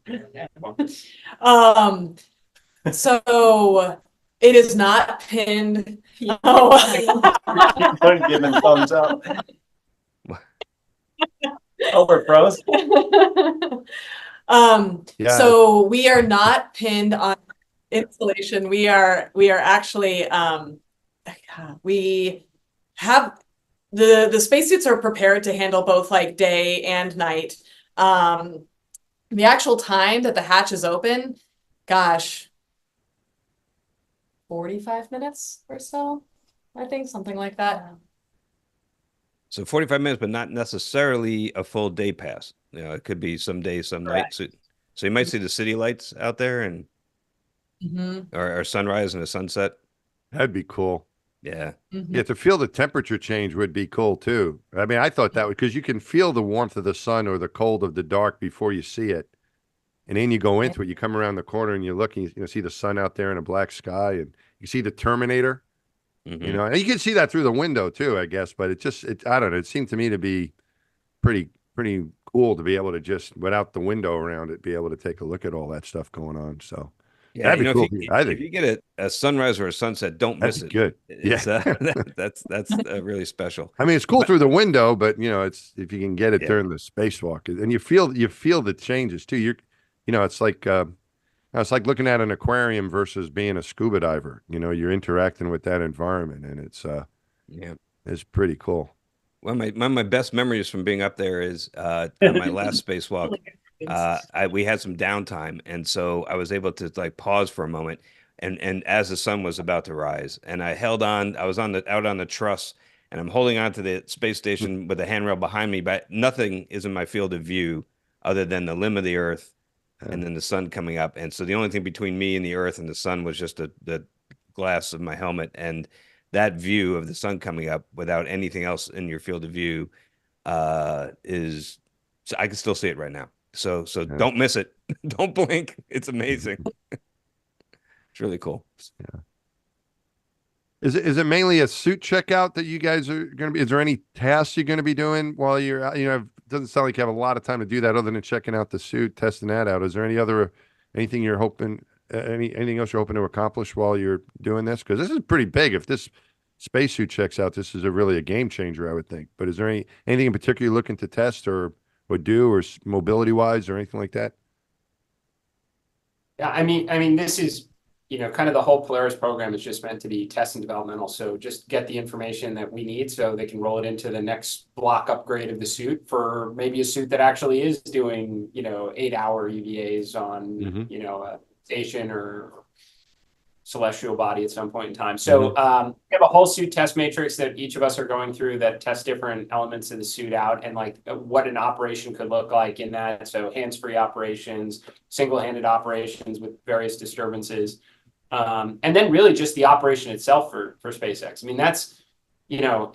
So it is not pinned. Oh. Giving thumbs up. Oh, we're pros. Yeah. So we are not pinned on installation. We are actually we have the spacesuits are prepared to handle both like day and night. The actual time that the hatch is open, gosh, 45 minutes or so, I think, something like that. So 45 minutes, but not necessarily a full day pass. You know, it could be some days, some nights. So you might see the city lights out there and or sunrise and a sunset. That'd be cool. Yeah. Yeah, to feel the temperature change would be cool too. I mean, I thought that would, because you can feel the warmth of the sun or the cold of the dark before you see it. And then you go into it, you come around the corner and you look and you see the sun out there in a black sky, and you see the Terminator, you know, and you can see that through the window too, I guess. But I don't know. It seemed to me to be pretty cool to be able to just, without the window around it, be able to take a look at all that stuff going on. So Yeah, that'd be cool. if you get a sunrise or a sunset, don't miss it. Good. It's, that's really special. I mean, it's cool through the window, but you know, it's if you can get it during the spacewalk, and you feel the changes too. It's like looking at an aquarium versus being a scuba diver. You know, you're interacting with that environment, and it's pretty cool. One of my best memories from being up there is on my last spacewalk. We had some downtime, and so I was able to like pause for a moment, and as the sun was about to rise, and I held on. I was out on the truss, and I'm holding on to the space station with the handrail behind me, but nothing is in my field of view other than the limb of the Earth, and then the sun coming up. And so the only thing between me and the Earth and the sun was just the glass of my helmet, and that view of the sun coming up without anything else in your field of view is. So I can still see it right now. So don't miss it. Don't blink. It's amazing. It's really cool. Yeah. Is it mainly a suit checkout that you guys are going to be? Is there any tasks you're going to be doing while you're out? You know, it doesn't sound like you have a lot of time to do that other than checking out the suit, testing that out. Is there anything you're hoping, anything else you're hoping to accomplish while you're doing this? Because this is pretty big. If this spacesuit checks out, this is really a game changer, I would think. But is there anything in particular you're looking to test or do, or mobility wise, or anything like that? Yeah, I mean, this is, kind of the whole Polaris program is just meant to be test and developmental. So just get the information that we need so they can roll it into the next block upgrade of the suit for maybe a suit that actually is doing, 8-hour EVAs on, a station or celestial body at some point in time. So we have a whole suit test matrix that each of us are going through that tests different elements of the suit out and like what an operation could look like in that. So hands-free operations, single-handed operations with various disturbances. And then really just the operation itself for SpaceX. I mean, that's, people,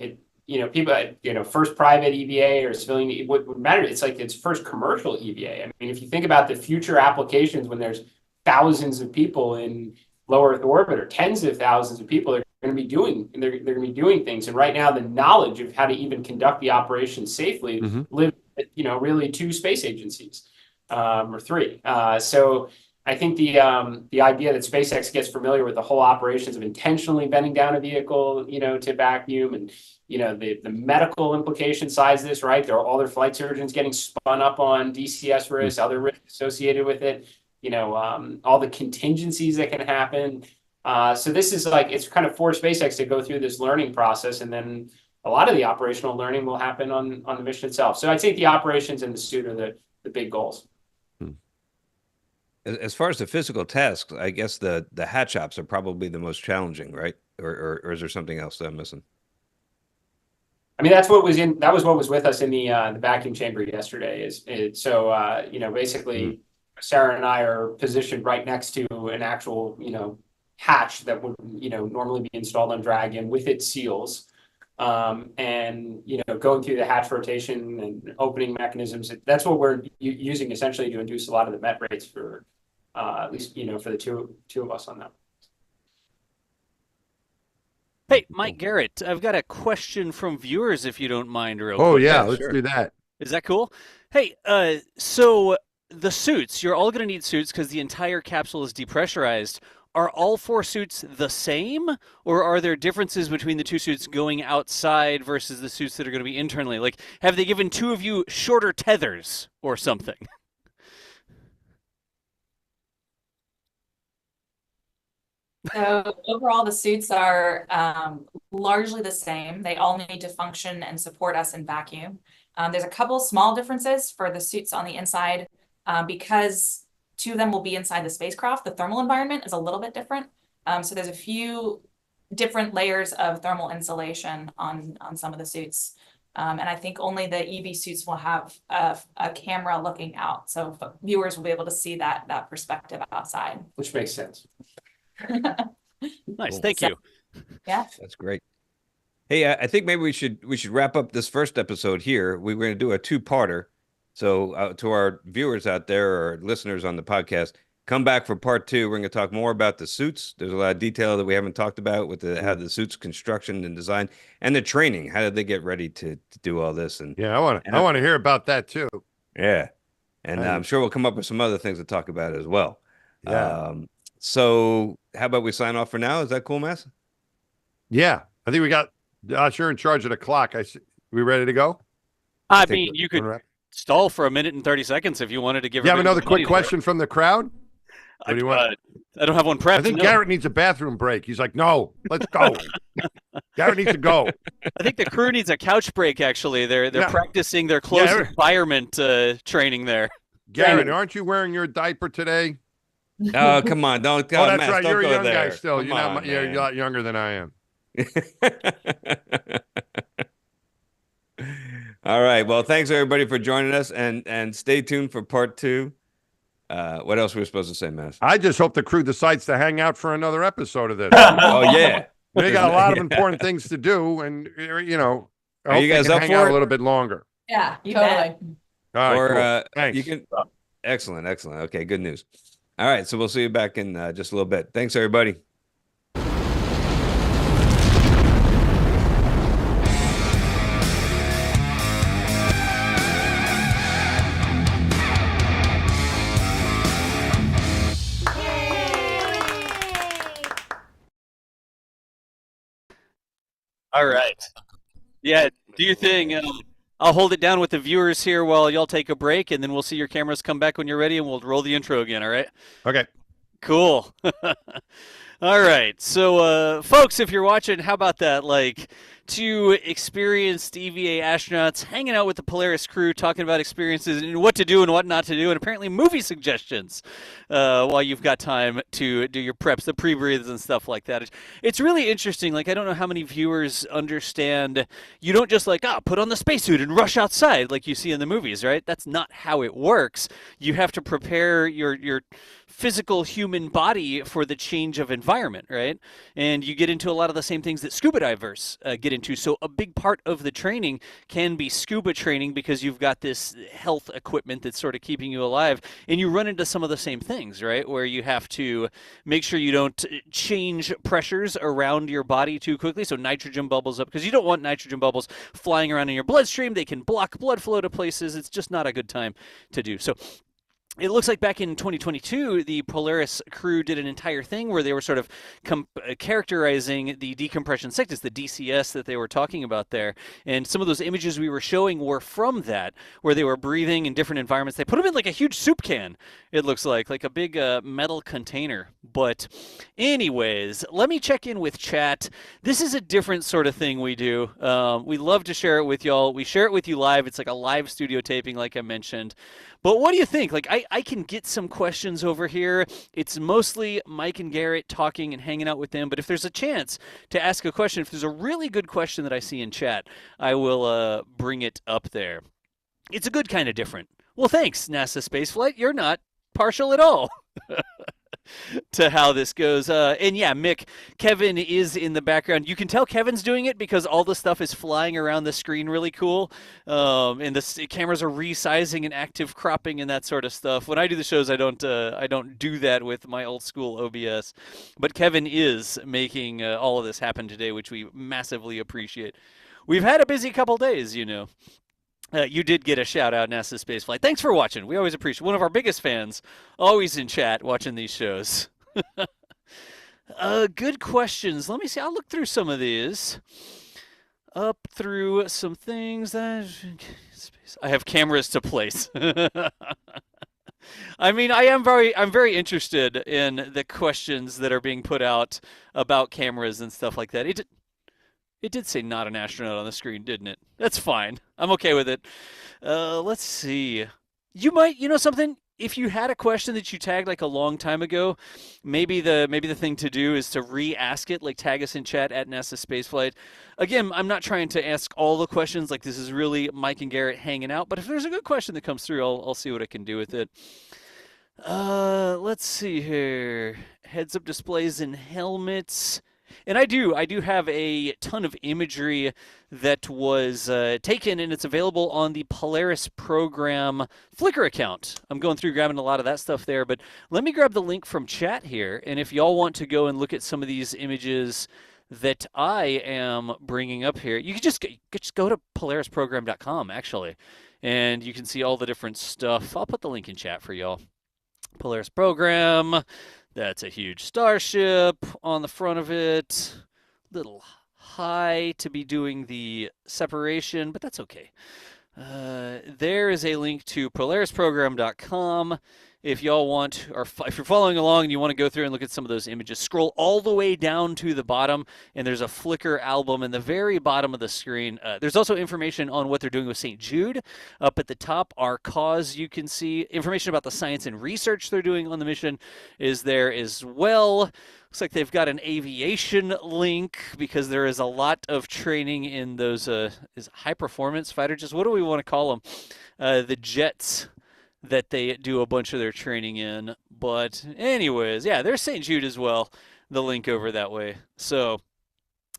first private EVA or civilian, what would matter, it's like its first commercial EVA. I mean, if you think about the future applications when there's thousands of people in low Earth orbit or tens of thousands of people are going to be doing, and they're going to be doing things. And right now, the knowledge of how to even conduct the operation safely live, really two space agencies. or 3. So I think the idea that SpaceX gets familiar with the whole operations of intentionally bending down a vehicle, to vacuum, and the medical implication sides of this, right? There are all their flight surgeons getting spun up on DCS risks, other risks associated with it, all the contingencies that can happen. So this is it's kind of for SpaceX to go through this learning process, and then a lot of the operational learning will happen on the mission itself. So I'd say the operations and the suit are the big goals. As far as the physical tasks, I guess the hatch ops are probably the most challenging, right? Or is there something else that I'm missing? I mean, that was what was with us in the vacuum chamber yesterday. Basically, Sarah and I are positioned right next to an actual, hatch that would, normally be installed on Dragon with its seals. And going through the hatch rotation and opening mechanisms, that's what we're using essentially to induce a lot of the met rates for at least for the two of us on that. Hey, Mike Garrett, I've got a question from viewers, if you don't mind, real quick. Yeah, let's do that. Is that cool? Hey, so the suits, you're all going to need suits because the entire capsule is depressurized. Are all 4 suits the same, or are there differences between the 2 suits going outside versus the suits that are going to be internally? Like, have they given 2 of you shorter tethers or something? So overall, the suits are largely the same. They all need to function and support us in vacuum. There's a couple small differences for the suits on the inside because 2 of them will be inside the spacecraft. The thermal environment is a little bit different. So there's a few different layers of thermal insulation on some of the suits. And I think only the EV suits will have a camera looking out. So viewers will be able to see that perspective outside. Which makes sense. Nice, thank you. Yeah, that's great. Hey, I think maybe we should wrap up this first episode here. We were going to do a 2-parter. So to our viewers out there or listeners on the podcast, come back for part 2. We're going to talk more about the suits. There's a lot of detail that we haven't talked about with how the suits construction and design and the training. How did they get ready to do all this? And yeah, I want to hear about that too. Yeah, and I'm sure we'll come up with some other things to talk about as well. Yeah. So how about we sign off for now? Is that cool, Mass? Yeah, I think we got you're in charge of the clock. We ready to go? I mean, you could stall for 1 minute and 30 seconds if you wanted to give. You have another quick question from the crowd? What do you want? I don't have one prepped. I think Garrett needs a bathroom break. He's like, no, let's go. Garrett needs to go. I think the crew needs a couch break. Actually, they're practicing their close environment training there. Garrett, aren't you wearing your diaper today? Oh, come on. Don't go. Oh, that's Matt, right. You're a young there. guy still. You're a lot younger than I am. All right. Well, thanks everybody for joining us, and stay tuned for part 2. What else were we supposed to say, Mass? I just hope the crew decides to hang out for another episode of this. Oh yeah, they got a lot of important things to do, and I are hope you guys they can up hang for out it? a little bit longer. Yeah, Totally. bet. All right, or cool. Thanks. you can. Excellent. Okay, good news. All right, so we'll see you back in just a little bit. Thanks, everybody. All right. Yeah, do your thing. I'll hold it down with the viewers here while y'all take a break, and then we'll see your cameras come back when you're ready, and we'll roll the intro again, all right? Okay. Cool. All right. So, folks, if you're watching, how about that? Like, 2 experienced EVA astronauts hanging out with the Polaris crew, talking about experiences and what to do and what not to do, and apparently movie suggestions while you've got time to do your preps, the pre-breathes and stuff like that. It's really interesting. Like, I don't know how many viewers understand you don't just put on the spacesuit and rush outside like you see in the movies, right? That's not how it works. You have to prepare your physical human body for the change of environment, right? And you get into a lot of the same things that scuba divers get into. So a big part of the training can be scuba training because you've got this health equipment that's sort of keeping you alive, and you run into some of the same things, right? Where you have to make sure you don't change pressures around your body too quickly, so nitrogen bubbles up, because you don't want nitrogen bubbles flying around in your bloodstream. They can block blood flow to places. It's just not a good time to do. So it looks like back in 2022, the Polaris crew did an entire thing where they were sort of characterizing the decompression sickness, the DCS that they were talking about there. And some of those images we were showing were from that, where they were breathing in different environments. They put them in like a huge soup can, it looks like a big metal container. But anyways, let me check in with chat. This is a different sort of thing we do. We love to share it with y'all. We share it with you live. It's like a live studio taping, like I mentioned. But what do you think? Like, I can get some questions over here. It's mostly Mike and Garrett talking and hanging out with them. But if there's a chance to ask a question, if there's a really good question that I see in chat, I will bring it up there. It's a good kind of different. Well, thanks, NASA Spaceflight. You're not partial at all to how this goes. And yeah, Mick, Kevin is in the background. You can tell Kevin's doing it because all the stuff is flying around the screen really cool. And the cameras are resizing and active cropping and that sort of stuff. When I do the shows, I don't do that with my old school OBS. But Kevin is making all of this happen today, which we massively appreciate. We've had a busy couple days, you know. You did get a shout out, NASA Spaceflight. Thanks for watching. We always appreciate one of our biggest fans, always in chat watching these shows. Good questions. Let me see. I'll look through some of these. Up through some things that I have cameras to place. I mean, I'm very interested in the questions that are being put out about cameras and stuff like that. It did say not an astronaut on the screen, didn't it? That's fine. I'm okay with it. Let's see. You know something? If you had a question that you tagged like a long time ago, maybe the thing to do is to re-ask it, like tag us in chat at NASA Spaceflight. Again, I'm not trying to ask all the questions, like this is really Mike and Garrett hanging out, but if there's a good question that comes through, I'll see what I can do with it. Let's see here. Heads-up displays and helmets. And I do have a ton of imagery that was taken, and it's available on the Polaris program Flickr account. I'm going through grabbing a lot of that stuff there, but let me grab the link from chat here, and if y'all want to go and look at some of these images that I am bringing up here, you can just go to polarisprogram.com, actually, and you can see all the different stuff. I'll put the link in chat for y'all. Polaris program. That's a huge Starship on the front of it. Little high to be doing the separation, but that's okay. There is a link to polarisprogram.com. If y'all want, or if you're following along and you want to go through and look at some of those images, scroll all the way down to the bottom, and there's a Flickr album in the very bottom of the screen. There's also information on what they're doing with St. Jude. Up at the top, our cause, you can see information about the science and research they're doing on the mission is there as well. Looks like they've got an aviation link because there is a lot of training in those high-performance fighter jets. What do we want to call them? The jets that they do a bunch of their training in. But anyways, yeah, there's St. Jude as well, the link over that way. So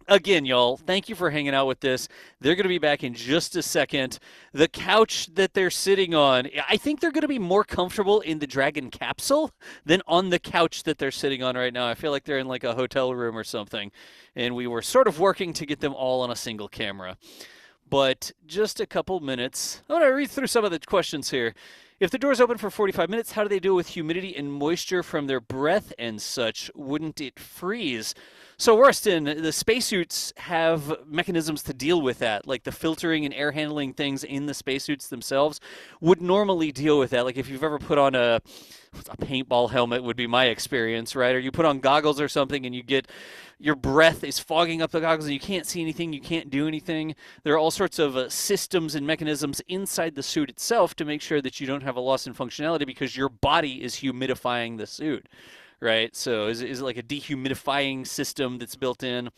again, y'all, thank you for hanging out with this. They're going to be back in just a second. The couch that they're sitting on, I think they're going to be more comfortable in the Dragon capsule than on the couch that they're sitting on right now. I feel like they're in like a hotel room or something, and we were sort of working to get them all on a single camera. But just a couple minutes. I want to read through some of the questions here. If the door's open for 45 minutes, how do they deal with humidity and moisture from their breath and such? Wouldn't it freeze? So, Worston, the spacesuits have mechanisms to deal with that, like the filtering and air handling things in the spacesuits themselves would normally deal with that. Like if you've ever put on a paintball helmet would be my experience, right? Or you put on goggles or something and you get your breath is fogging up the goggles and you can't see anything, you can't do anything. There are all sorts of systems and mechanisms inside the suit itself to make sure that you don't have a loss in functionality because your body is humidifying the suit, right? So is it like a dehumidifying system that's built in?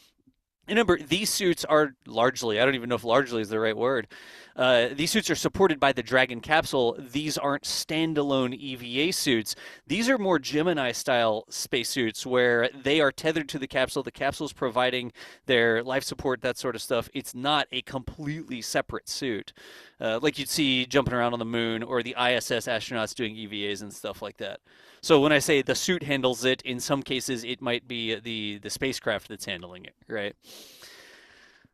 And remember, these suits are largely, I don't even know if largely is the right word, these suits are supported by the Dragon capsule. These aren't standalone EVA suits. These are more Gemini-style spacesuits where they are tethered to the capsule. The capsule's providing their life support, that sort of stuff. It's not a completely separate suit like you'd see jumping around on the moon or the ISS astronauts doing EVAs and stuff like that. So when I say the suit handles it, in some cases it might be the spacecraft that's handling it, right?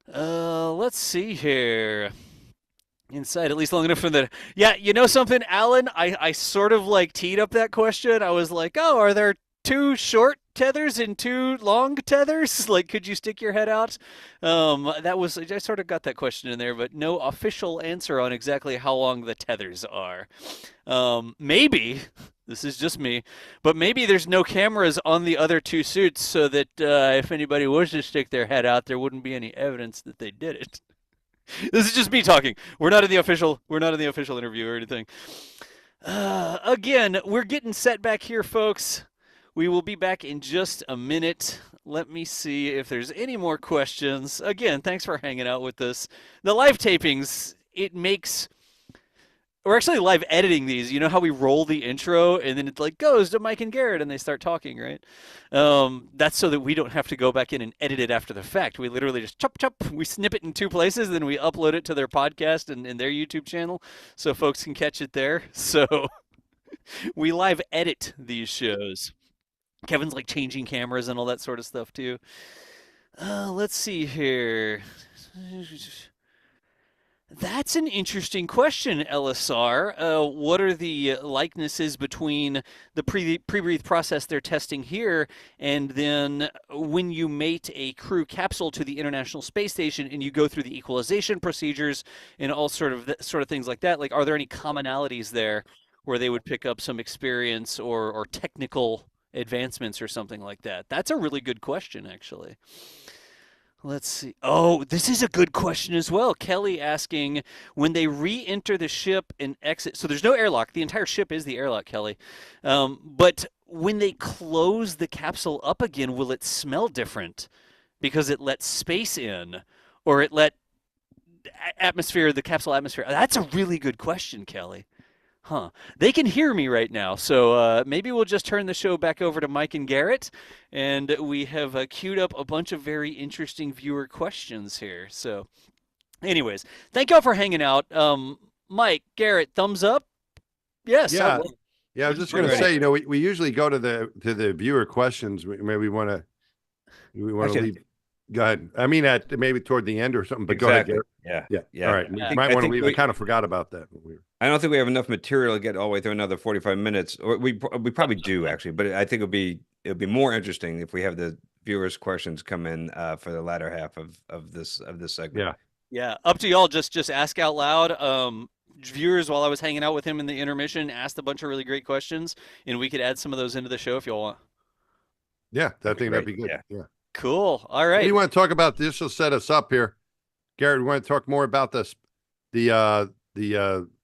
Let's see here. Inside at least long enough for the. Yeah, you know something, Alan? I sort of like teed up that question. I was like, oh, are there 2 short tethers and 2 long tethers? Like, could you stick your head out? That was, I sort of got that question in there, but no official answer on exactly how long the tethers are. Maybe, this is just me, but maybe there's no cameras on the other 2 suits so that if anybody was to stick their head out, there wouldn't be any evidence that they did it. This is just me talking. We're not in the official interview or anything. Again, we're getting set back here, folks. We will be back in just a minute. Let me see if there's any more questions. Again, thanks for hanging out with us. The live tapings, we're actually live editing these. You know how we roll the intro and then it like goes to Mike and Garrett and they start talking, right? That's so that we don't have to go back in and edit it after the fact. We literally just chop, we snip it in 2 places, then we upload it to their podcast and their YouTube channel so folks can catch it there. So we live edit these shows. Kevin's like changing cameras and all that sort of stuff too. Let's see here. That's an interesting question, LSR. What are the likenesses between the pre-breathe process they're testing here and then when you mate a crew capsule to the International Space Station and you go through the equalization procedures and all sort of things like that? Like, are there any commonalities there where they would pick up some experience or technical advancements or something like that? That's a really good question, actually. Let's see. Oh, this is a good question as well. Kelly asking, when they re-enter the ship and exit, so there's no airlock. The entire ship is the airlock, Kelly. But when they close the capsule up again, will it smell different because it let space in or it let the capsule atmosphere? That's a really good question, Kelly. Huh. They can hear me right now, so maybe we'll just turn the show back over to Mike and Garrett, and we have queued up a bunch of very interesting viewer questions here. So anyways, thank y'all for hanging out. Mike, Garrett, thumbs up? Yes. Yeah. I was just going to say, we usually go to the viewer questions. Maybe we want to leave. Go ahead. I mean, maybe toward the end or something, but exactly. Go ahead, Garrett. Yeah. All right. You might want to leave. I kind of forgot about that. I don't think we have enough material to get all the way through another 45 minutes. Or we probably do, actually, but I think it'll be more interesting if we have the viewers' questions come in for the latter half of this segment. Yeah. Up to y'all. Just ask out loud. Viewers, while I was hanging out with him in the intermission, asked a bunch of really great questions, and we could add some of those into the show if y'all want. Yeah, I think that'd be good. Yeah. Cool. All right. What do you want to talk about? This will set us up here. Garrett, we want to talk more about the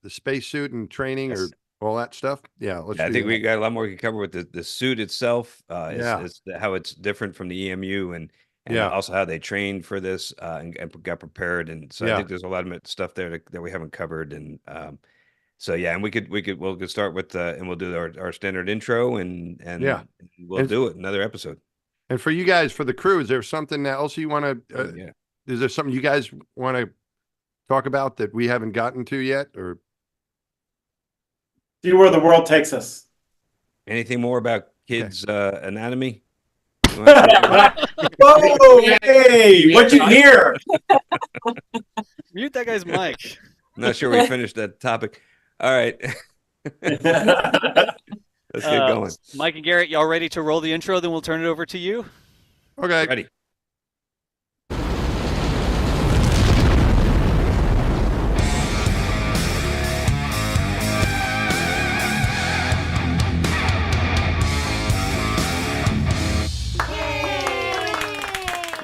spacesuit and training or all that stuff. Yeah. I think we got a lot more we can cover with the suit itself. Is how it's different from the EMU and also how they trained for this and got prepared. And so I think there's a lot of stuff there that we haven't covered. And and we'll start with and we'll do our standard intro and we'll do it another episode. And for you guys, for the crew, is there something else you want to? Is there something you guys want to talk about that we haven't gotten to yet, or see where the world takes us? Anything more about kids' anatomy? Whoa! Hey, what'd you hear? Mute that guy's mic. I'm not sure we finished that topic. All right. Let's get going. Mike and Garrett, y'all ready to roll the intro? Then we'll turn it over to you. Okay. Ready.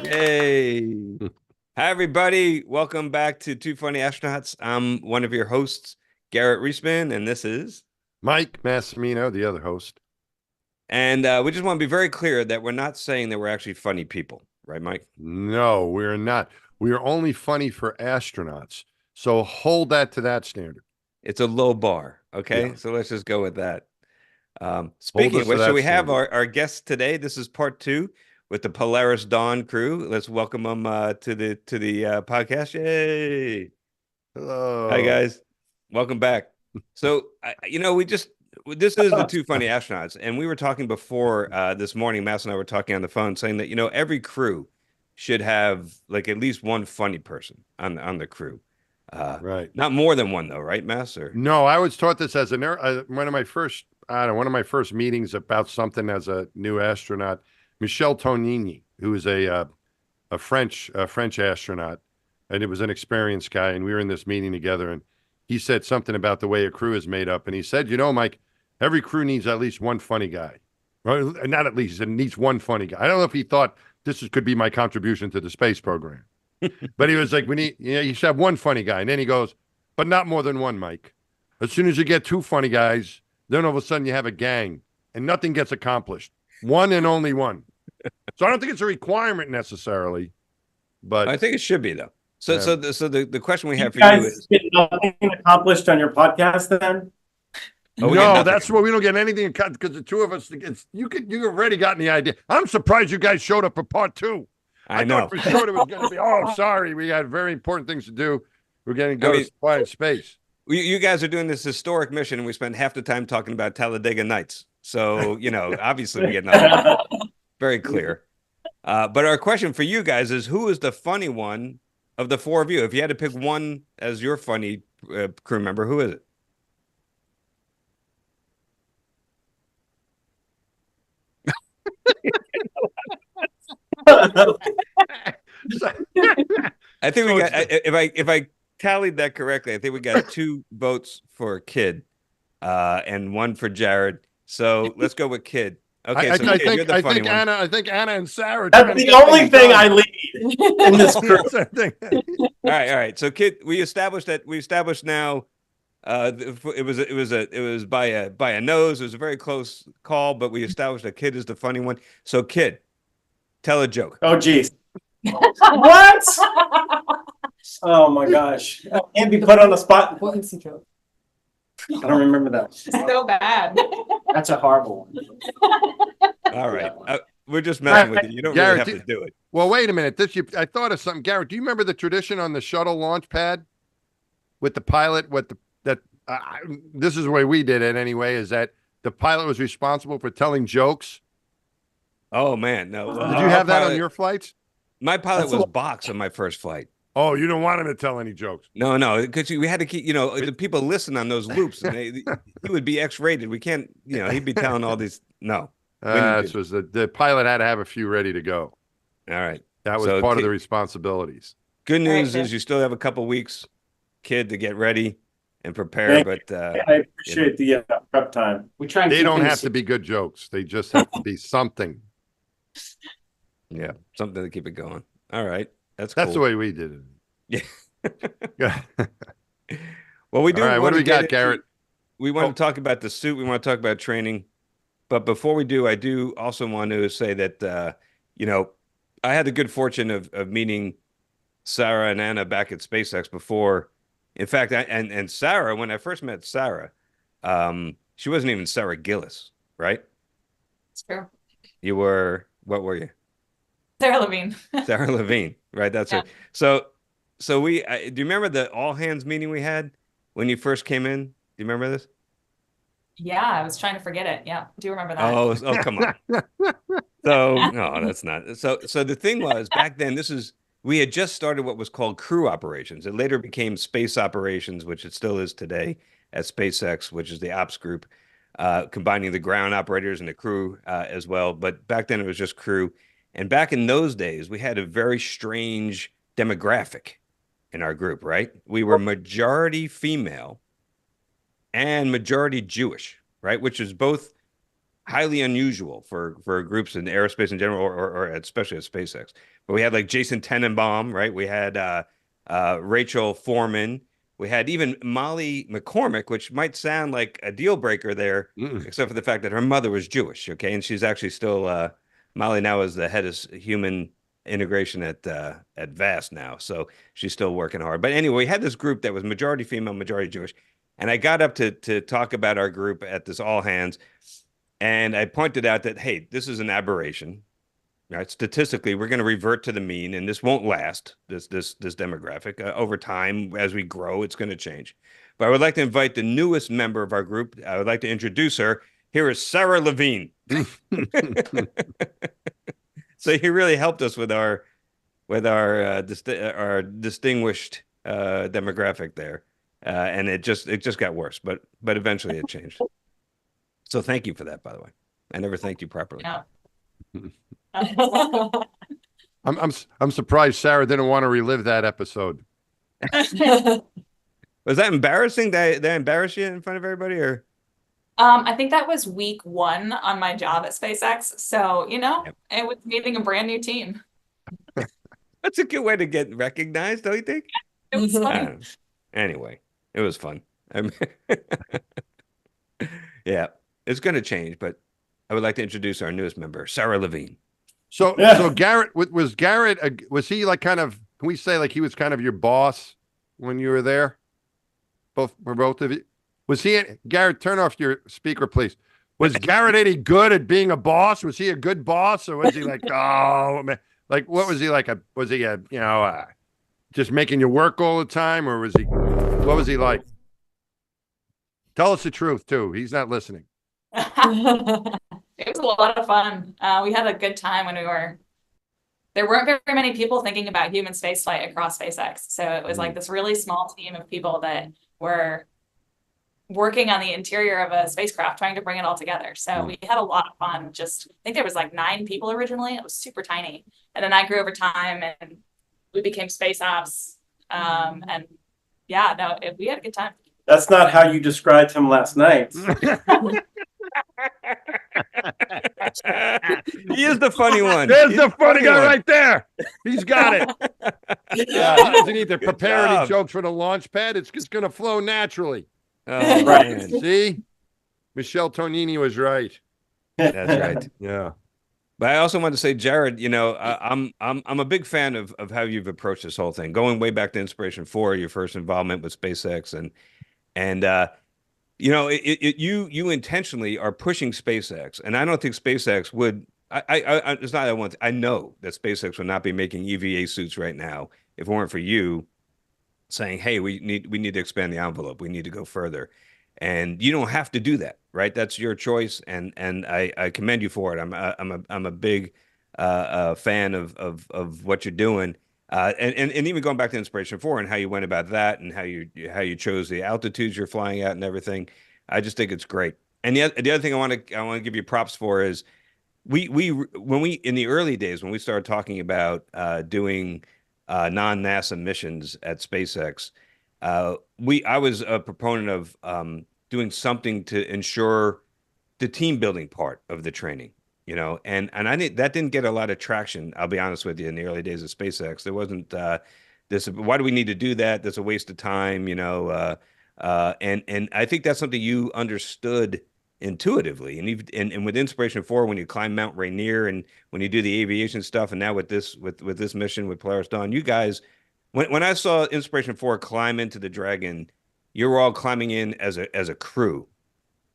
Yay. Hi, everybody. Welcome back to Two Funny Astronauts. I'm one of your hosts, Garrett Reisman, and this is Mike Massimino, the other host. And we just want to be very clear that we're not saying that we're actually funny people. Right, Mike? No, we're not. We are only funny for astronauts. So hold that to that standard. It's a low bar. Okay. Yeah. So let's just go with that. Speaking of which, so we have our guests today. This is part 2 with the Polaris Dawn crew. Let's welcome them to the podcast. Yay. Hello. Hi, guys. Welcome back. So, this is the Two Funny Astronauts. And we were talking before this morning, Mass and I were talking on the phone saying that, every crew should have like at least one funny person on the crew. Right. Not more than one though, right, Mass? Or No, I was taught this as one of my first meetings about something as a new astronaut. Michel Tonini, who is a French astronaut, and it was an experienced guy, and we were in this meeting together, and he said something about the way a crew is made up, and he said, Mike, every crew needs at least one funny guy. Well, not at least, it needs one funny guy. I don't know if he thought could be my contribution to the space program. But he was like, you should have one funny guy. And then he goes, but not more than one, Mike. As soon as you get two funny guys, then all of a sudden you have a gang and nothing gets accomplished. One and only one. So I don't think it's a requirement necessarily, but I think it should be though. So the question we have for guys you is get nothing accomplished on your podcast then? no, that's why we don't get anything because the two of us. You've already gotten the idea. I'm surprised you guys showed up for part 2. I know thought for sure it was going to be. Oh, sorry, we had very important things to do. We're going to go to quiet space. You guys are doing this historic mission, and we spent half the time talking about Talladega Nights. So obviously we get nothing. Very clear. But our question for you guys is: who is the funny one of the 4 of you? If you had to pick one as your funny crew member, who is it? I think we got. If I tallied that correctly, I think we got 2 votes for Kid, and 1 for Jared. So let's go with Kid. Okay, I so Kid, you're the funny one. I think Anna and Sarah. That's the only thing I lead in this group. All right. So Kid, we established now. It was by a nose. It was a very close call, but we established that Kid is the funny one. So Kid, tell a joke. Oh, geez. What? Oh my gosh. I can't be put on the spot. What is the joke? I don't remember that. So bad. That's a horrible one. All right. We're just messing with you. You don't Garrett, really have to do it. Well, wait a minute. I thought of something. Garrett, do you remember the tradition on the shuttle launch pad with the pilot? This is the way we did it anyway, is that the pilot was responsible for telling jokes. Oh, man. No. Did you have that on your flights? My pilot was box on my first flight. Oh, you don't want him to tell any jokes. No, because we had to keep, the people listen on those loops, and he would be X-rated. We can't, he'd be telling all these. No, this was the pilot had to have a few ready to go. All right, that was part of the responsibilities. Good news is you still have a couple weeks, Kid, to get ready and prepare. But I appreciate the prep time. We try. They don't have to be good jokes. They just have to be something. Yeah, something to keep it going. All right. That's the way we did it. Yeah. Well, we do. All right, what do we got, Garrett? We want to talk about the suit. We want to talk about training. But before we do, I do also want to say that, I had the good fortune of meeting Sarah and Anna back at SpaceX before. In fact, and Sarah, when I first met Sarah, she wasn't even Sarah Gillis, right? It's true. What were you? Sarah Levine. Sarah Levine, right? That's it. So do you remember the all hands meeting we had when you first came in? Do you remember this? Yeah, I was trying to forget it. Yeah, do you remember that? Oh, come on. So no, that's not. So the thing was back then. We had just started what was called crew operations. It later became space operations, which it still is today at SpaceX, which is the ops group, combining the ground operators and the crew as well. But back then it was just crew. And back in those days, we had a very strange demographic in our group, right? We were majority female and majority Jewish, right? Which is both highly unusual for groups in aerospace in general, or especially at SpaceX. But we had like Jason Tenenbaum, right? We had Rachel Foreman. We had even Molly McCormick, which might sound like a deal breaker there, except for the fact that her mother was Jewish, okay? And she's actually still... Molly now is the head of human integration at VAST now, so she's still working hard. But anyway, we had this group that was majority female, majority Jewish, and I got up to talk about our group at this all hands, and I pointed out that, hey, this is an aberration, right? Statistically, we're going to revert to the mean, and this won't last. This demographic over time as we grow, it's going to change. But I would like to invite the newest member of our group. I would like to introduce her. Here is Sarah Levine. So he really helped us with our distinguished demographic there, and it just got worse. But eventually it changed. So thank you for that, by the way. I never thanked you properly. Yeah. I'm surprised Sarah didn't want to relive that episode. Was that embarrassing? Did I embarrass you in front of everybody, or? I think that was week 1 on my job at SpaceX. So, It was meeting a brand new team. That's a good way to get recognized, don't you think? It was fun. Anyway, it was fun. Yeah, it's going to change, but I would like to introduce our newest member, Sarah Levine. So Garrett, was Garrett, was he like kind of, can we say like he was kind of your boss when you were there? Both of you? Was he, Garrett, turn off your speaker, please. Was Garrett any good at being a boss? Was he a good boss, or was he like, oh, man, like, what was he like? Was he just making you work all the time, or what was he like? Tell us the truth too. He's not listening. It was a lot of fun. We had a good time when there weren't very many people thinking about human spaceflight across SpaceX. So it was like this really small team of people that were working on the interior of a spacecraft, trying to bring it all together. So we had a lot of fun. I think there was like 9 people originally. It was super tiny. And then I grew over time and we became space ops. And yeah, no, we had a good time. That's not how you described him last night. He is the funny one. There's the funny guy right there. He's got it. He doesn't need to prepare any jokes for the launch pad. It's just going to flow naturally. Oh, man. See? Michelle Tonini was right. That's right. Yeah. But I also want to say, Jared, I'm a big fan of how you've approached this whole thing, going way back to Inspiration 4, your first involvement with SpaceX, and you intentionally are pushing SpaceX, and I don't think SpaceX would. It's not. I know that SpaceX would not be making EVA suits right now if it weren't for you saying, "Hey, we need to expand the envelope. We need to go further," and you don't have to do that, right? That's your choice, and I commend you for it. I'm a big fan of what you're doing. And even going back to Inspiration 4 and how you went about that and how you chose the altitudes you're flying at and everything, I just think it's great. And the other thing I want to give you props for is when we in the early days when we started talking about doing non-NASA missions at SpaceX, I was a proponent of doing something to ensure the team building part of the training. And that didn't get a lot of traction. I'll be honest with you. In the early days of SpaceX, there wasn't this. Why do we need to do that? That's a waste of time, and I think that's something you understood intuitively. And with Inspiration 4, when you climb Mount Rainier and when you do the aviation stuff, and now with this mission with Polaris Dawn, you guys, when I saw Inspiration 4 climb into the Dragon, you were all climbing in as a crew,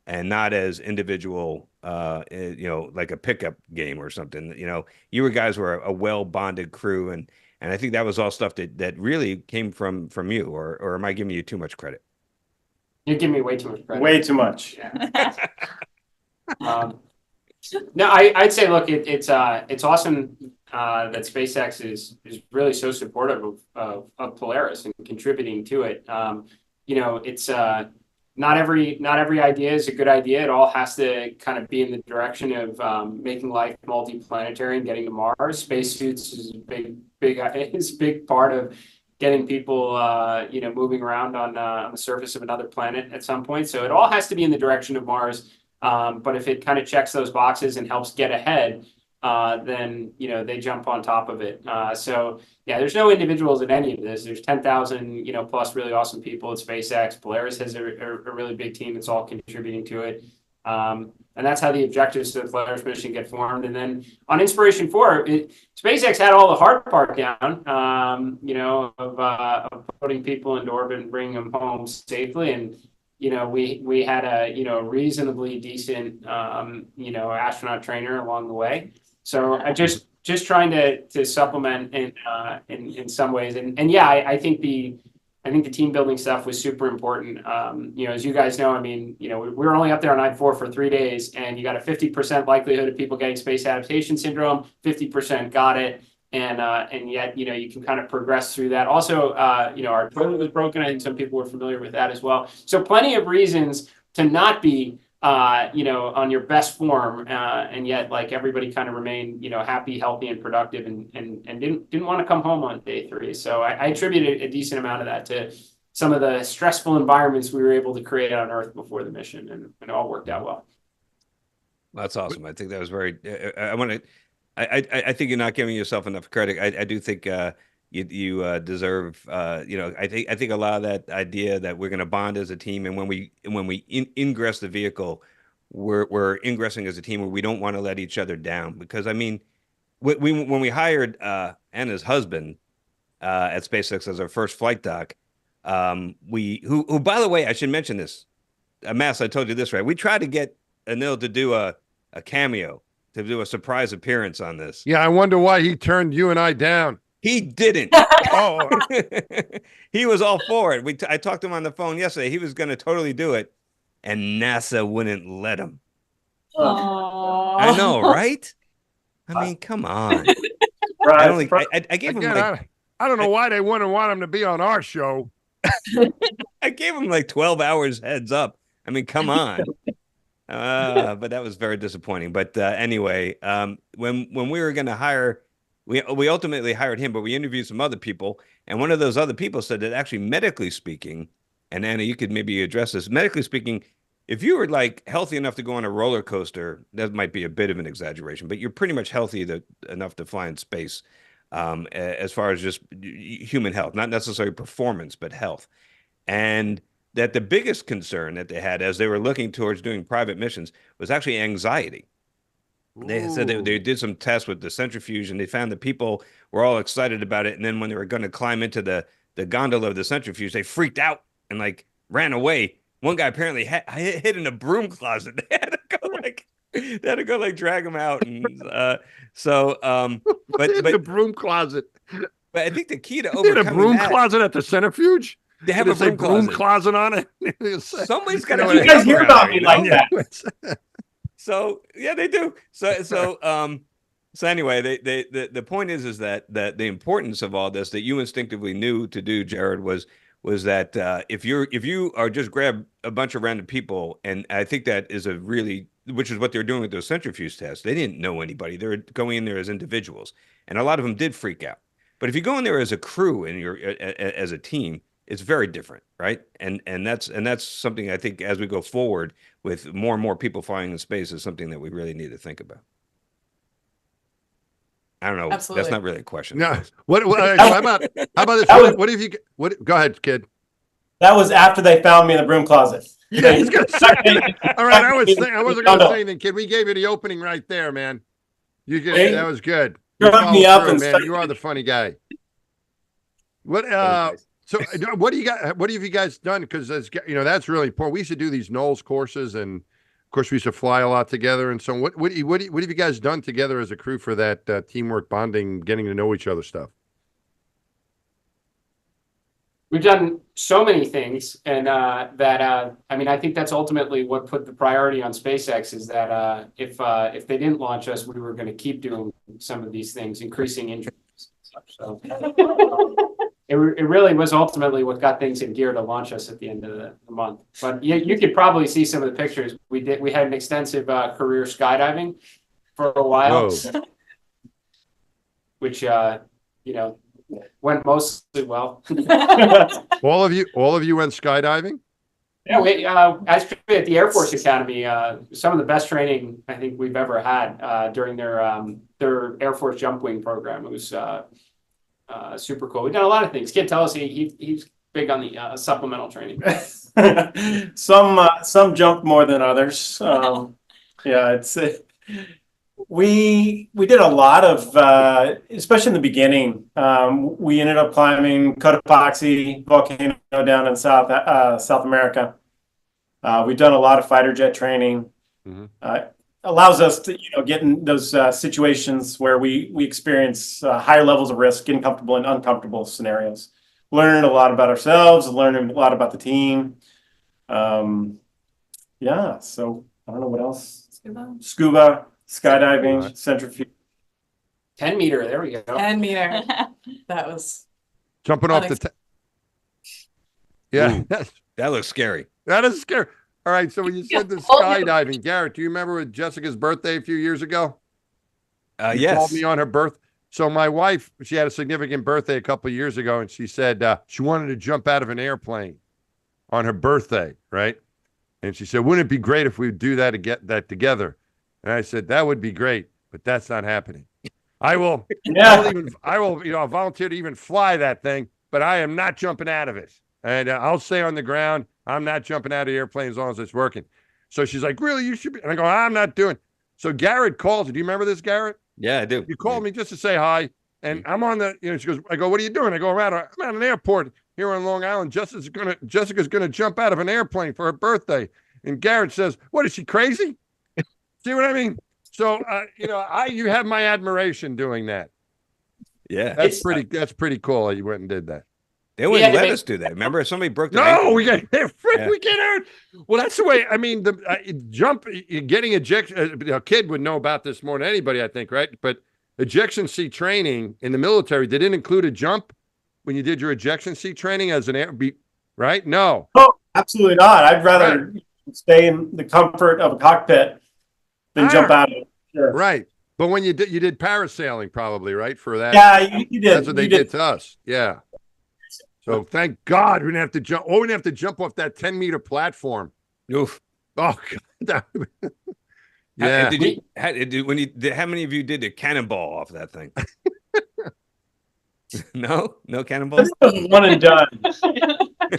and not as individual, like a pickup game or something. You guys were a well-bonded crew, and I think that was all stuff that really came from you, or am I giving you too much credit? You're giving me way too much credit. Way too much. Yeah. No, I'd say, look, it's awesome that SpaceX is really so supportive of Polaris and contributing to it. It's not every idea is a good idea. It all has to kind of be in the direction of making life multiplanetary and getting to Mars. Spacesuits is a big part of getting people moving around on the surface of another planet at some point. So it all has to be in the direction of Mars. But if it kind of checks those boxes and helps get ahead, then they jump on top of it. So yeah, there's no individuals in any of this. There's 10,000 plus really awesome people at SpaceX. Polaris has a really big team that's all contributing to it. And that's how the objectives to the Polaris mission get formed. And then on Inspiration 4, SpaceX had all the hard part down, of putting people into orbit and bringing them home safely. And we had a reasonably decent astronaut trainer along the way. So I just trying to supplement in some ways. And yeah, I think the team building stuff was super important. As you guys know, we were only up there on I-4 for 3 days, and you got a 50% likelihood of people getting space adaptation syndrome. 50% got it. and yet, you can kind of progress through that. Also, our toilet was broken. I think some people were familiar with that as well. So plenty of reasons to not be, on your best form, and yet like everybody kind of remained, happy, healthy, and productive, and didn't want to come home on day 3. So I attributed a decent amount of that to some of the stressful environments we were able to create on Earth before the mission, and it all worked out well. That's awesome. I think that was very. I think you're not giving yourself enough credit. I do think you deserve. I think a lot of that idea that we're going to bond as a team, and when we ingress the vehicle, we're ingressing as a team where we don't want to let each other down. Because I mean, when we hired Anna's husband at SpaceX as our first flight doc, who by the way, I should mention this. Mass, I told you this, right? We tried to get Anil to do a cameo, to do a surprise appearance on this. Yeah, I wonder why he turned you and I down. He didn't. Oh, he was all for it. I talked to him on the phone yesterday. He was going to totally do it, and NASA wouldn't let him. Aww. I know, right? I mean, come on. Right. I gave him I don't know why they wouldn't want him to be on our show. I gave him like 12 hours heads up. I mean, come on. But that was very disappointing. But anyway, when we were going to hire, we ultimately hired him, but we interviewed some other people. And one of those other people said that actually, medically speaking, and Anna, you could maybe address this. Medically speaking, if you were like healthy enough to go on a roller coaster, that might be a bit of an exaggeration, but you're pretty much healthy enough to fly in space, as far as just human health, not necessarily performance, but health. And that the biggest concern that they had as they were looking towards doing private missions was actually anxiety. They said they did some tests with the centrifuge, and they found that people were all excited about it. And then when they were going to climb into the gondola of the centrifuge, they freaked out and like ran away. One guy apparently hid in a broom closet. They had to go like drag him out. And but the broom closet. But I think the key to overcoming a broom closet at the centrifuge. They have a broom closet on it. Somebody's got to. You guys hear about me like that? So yeah, they do. So anyway, the point is that the importance of all this that you instinctively knew to do, Jared, was that if you are just grab a bunch of random people, and I think that is which is what they're doing with those centrifuge tests. They didn't know anybody. They were going in there as individuals, and a lot of them did freak out. But if you go in there as a crew and you're as a team, it's very different, right? And that's something I think as we go forward with more and more people flying in space is something that we really need to think about. I don't know. Absolutely. That's not really a question. No. How about this? Go ahead, kid. That was after they found me in the broom closet. Yeah, he's gonna say. All right, I wasn't gonna say anything, kid. We gave you the opening right there, man. That was good. You hooked me up, and man. You are the funny guy. So what do you got? What have you guys done? Because that's really important. We used to do these Knowles courses, and of course we used to fly a lot together. And so what have you guys done together as a crew for that teamwork, bonding, getting to know each other stuff? We've done so many things, and I think that's ultimately what put the priority on SpaceX is that if they didn't launch us, we were going to keep doing some of these things, increasing injuries and such. So it really was ultimately what got things in gear to launch us at the end of the month. But you could probably see some of the pictures. We had an extensive career skydiving for a while, which went mostly well. All of you went skydiving? Yeah, we actually at the Air Force Academy, some of the best training I think we've ever had during their Air Force jump wing program. It was super cool. We've done a lot of things. Kid, tell us he's big on the supplemental training. Some jump more than others. We did a lot of, especially in the beginning. We ended up climbing Cotopaxi volcano down in South America. We've done a lot of fighter jet training. Allows us to get in those situations where we experience higher levels of risk, getting comfortable in uncomfortable scenarios. Learning a lot about ourselves, learning a lot about the team. So I don't know what else. Scuba. Skydiving, centrifuge. 10 meter. There we go. 10 meter. That was Jumping off the. Yeah, Ooh, that looks scary. that is scary. All right, so when you said the skydiving, Garrett, do you remember Jessica's birthday a few years ago? You Yes. called me on her birth. So my wife, she had a significant birthday a couple of years ago, and she said she wanted to jump out of an airplane on her birthday, right? And she said, "Wouldn't it be great if we would do that to get that together?" And I said, "That would be great, but that's not happening. I will, I will, I'll volunteer to even fly that thing, but I am not jumping out of it, and I'll stay on the ground. I'm not jumping out of the airplane as long as it's working." So she's like, "Really, you should be." And I go, "I'm not doing." So Garrett calls. Do you remember this, Garrett? Yeah, I do. You called me just to say hi, and I'm on the. She goes. I go, "What are you doing?" I go, I'm at an airport here on Long Island. Jessica's gonna jump out of an airplane for her birthday." And Garrett says, "What is she crazy?" See what I mean? So you have my admiration doing that. Yeah, that's pretty cool. You went and did that. They wouldn't let us do that. Remember, if somebody broke their ankle. we get hurt. Well, that's the way. I mean, the getting ejection. A kid would know about this more than anybody, I think, right? But ejection seat training in the military, did it include a jump when you did your ejection seat training as right? No. Oh, absolutely not. I'd rather stay in the comfort of a cockpit than jump out of it. Sure. Right. But when you did parasailing, probably, right? For that. Yeah, you did. That's what they did to us. Yeah. So thank God we didn't have to jump. Oh, we didn't have to jump off that 10-meter platform. Oof. Oh, God. Yeah. How many of you did a cannonball off that thing? No cannonball. One and done. All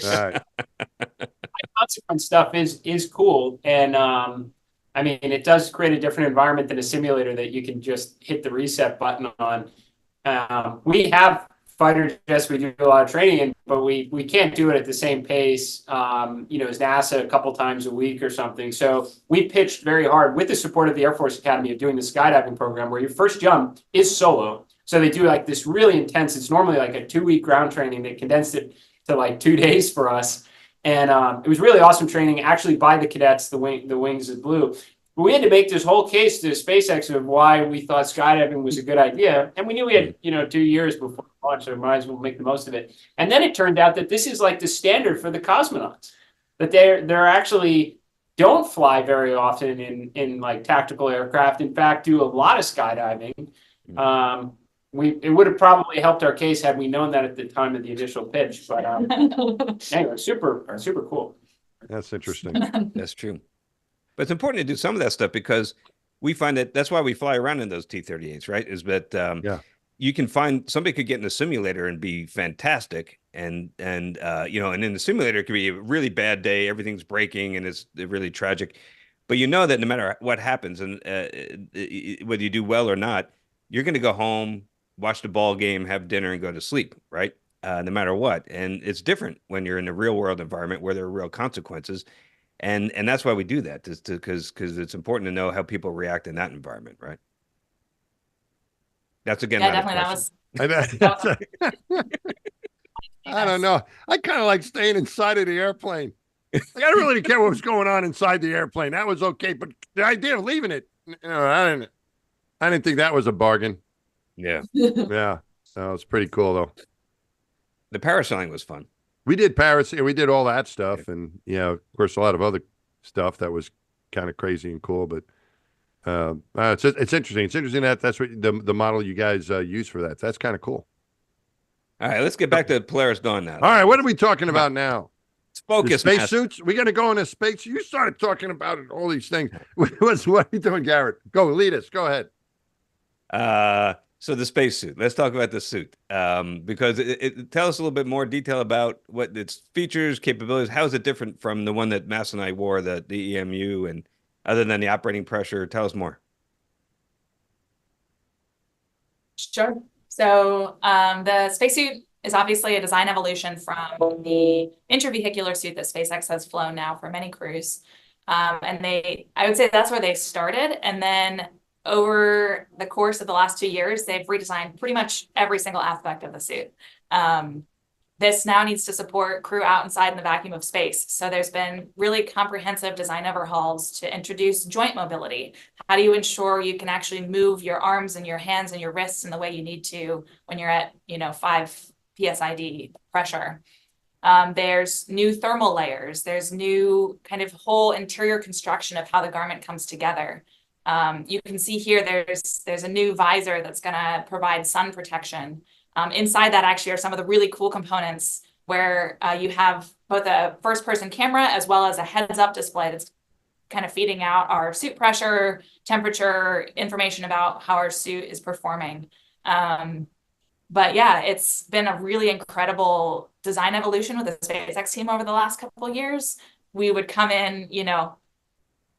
right. Consequence stuff is cool, and I mean, it does create a different environment than a simulator that you can just hit the reset button on. We have fighter jets we do a lot of training in, but we can't do it at the same pace, as NASA a couple times a week or something. So we pitched very hard with the support of the Air Force Academy of doing the skydiving program, where your first jump is solo. So they do like this really intense, it's normally like a 2-week ground training. They condensed it to like 2 days for us. And it was really awesome training, actually, by the cadets, the Wings of Blue. But we had to make this whole case to SpaceX of why we thought skydiving was a good idea. And we knew we had, 2 years before launch, so we might as well make the most of it. And then it turned out that this is like the standard for the cosmonauts, that they're actually don't fly very often in like tactical aircraft. In fact, do a lot of skydiving. It would have probably helped our case had we known that at the time of the initial pitch. But anyway, super cool. That's interesting. That's true. But it's important to do some of that stuff because we find that's why we fly around in those T-38s, right? Is that you can find somebody could get in a simulator and be fantastic, and in the simulator it could be a really bad day, everything's breaking and it's really tragic. But you know that no matter what happens, and whether you do well or not, you're going to go home, watch the ball game, have dinner, and go to sleep, right? No matter what. And it's different when you're in a real world environment where there are real consequences. And that's why we do that, because it's important to know how people react in that environment, right? That's again. Yeah, definitely. I don't know. I kind of like staying inside of the airplane. Like, I don't really care what was going on inside the airplane. That was okay, but the idea of leaving it, I didn't think that was a bargain. Yeah. Yeah. So it's pretty cool though. The parasailing was fun. We did we did all that stuff, and of course a lot of other stuff that was kind of crazy and cool. But it's interesting. It's interesting that's what the model you guys use for that. That's kind of cool. All right, let's get back to Polaris Dawn now. All right, what are we talking about now? Focus. Space suits. We got to go into space. You started talking about all these things. What are you doing, Garrett? Go lead us. Go ahead. So the spacesuit. Let's talk about the suit, because it tell us a little bit more detail about what its features, capabilities. How is it different from the one that Mass and I wore, the EMU, and other than the operating pressure? Tell us more. Sure. So the spacesuit is obviously a design evolution from the intravehicular suit that SpaceX has flown now for many crews. And I would say that's where they started. And then over the course of the last 2 years, they've redesigned pretty much every single aspect of the suit. this now needs to support crew out inside in the vacuum of space. So there's been really comprehensive design overhauls to introduce joint mobility. How do you ensure you can actually move your arms and your hands and your wrists in the way you need to when you're at, 5 PSID pressure? There's new thermal layers. There's new kind of whole interior construction of how the garment comes together. You can see here there's a new visor that's going to provide sun protection. Inside that actually are some of the really cool components where you have both a first-person camera as well as a heads-up display that's kind of feeding out our suit pressure, temperature, information about how our suit is performing. But yeah, it's been a really incredible design evolution with the SpaceX team over the last couple of years. We would come in,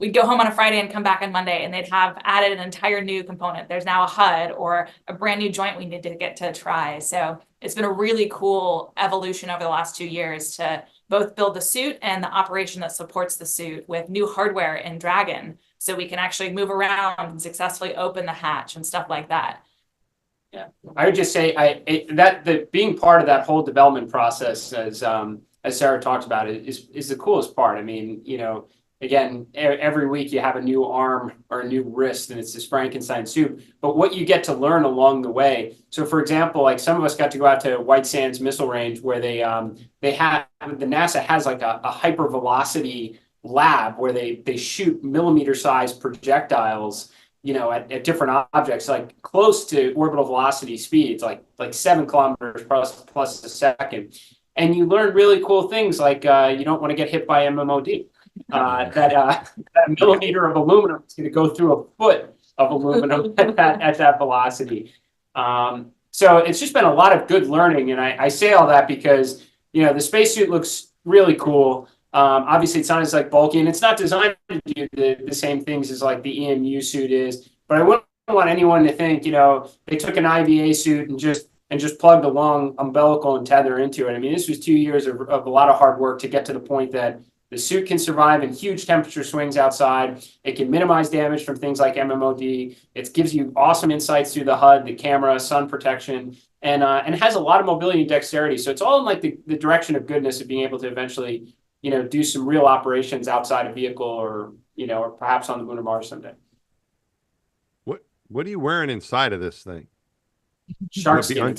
we'd go home on a Friday and come back on Monday, and they'd have added an entire new component. There's now a HUD or a brand new joint we need to get to try. So it's been a really cool evolution over the last 2 years to both build the suit and the operation that supports the suit with new hardware in Dragon, so we can actually move around and successfully open the hatch and stuff like that. Yeah, I would just say that being part of that whole development process, as Sarah talked about, is the coolest part. I mean, again, every week you have a new arm or a new wrist, and it's this Frankenstein suit. But what you get to learn along the way. So, for example, like some of us got to go out to White Sands Missile Range, where the NASA has like a hypervelocity lab where they shoot millimeter-sized projectiles, at different objects, like close to orbital velocity speeds, like 7 kilometers plus a second. And you learn really cool things like you don't want to get hit by MMOD. That millimeter of aluminum is going to go through a foot of aluminum at that velocity. So it's just been a lot of good learning. And I say all that because, the spacesuit looks really cool. Obviously, it's not as bulky, and it's not designed to do the same things as like the EMU suit is. But I wouldn't want anyone to think, they took an IVA suit and just plugged a long umbilical and tether into it. I mean, this was 2 years of a lot of hard work to get to the point that the suit can survive in huge temperature swings outside. It can minimize damage from things like MMOD. It gives you awesome insights through the HUD, the camera, sun protection, and has a lot of mobility and dexterity. So it's all in like the direction of goodness of being able to eventually, do some real operations outside a vehicle or perhaps on the moon or Mars someday. What are you wearing inside of this thing? Shark skin.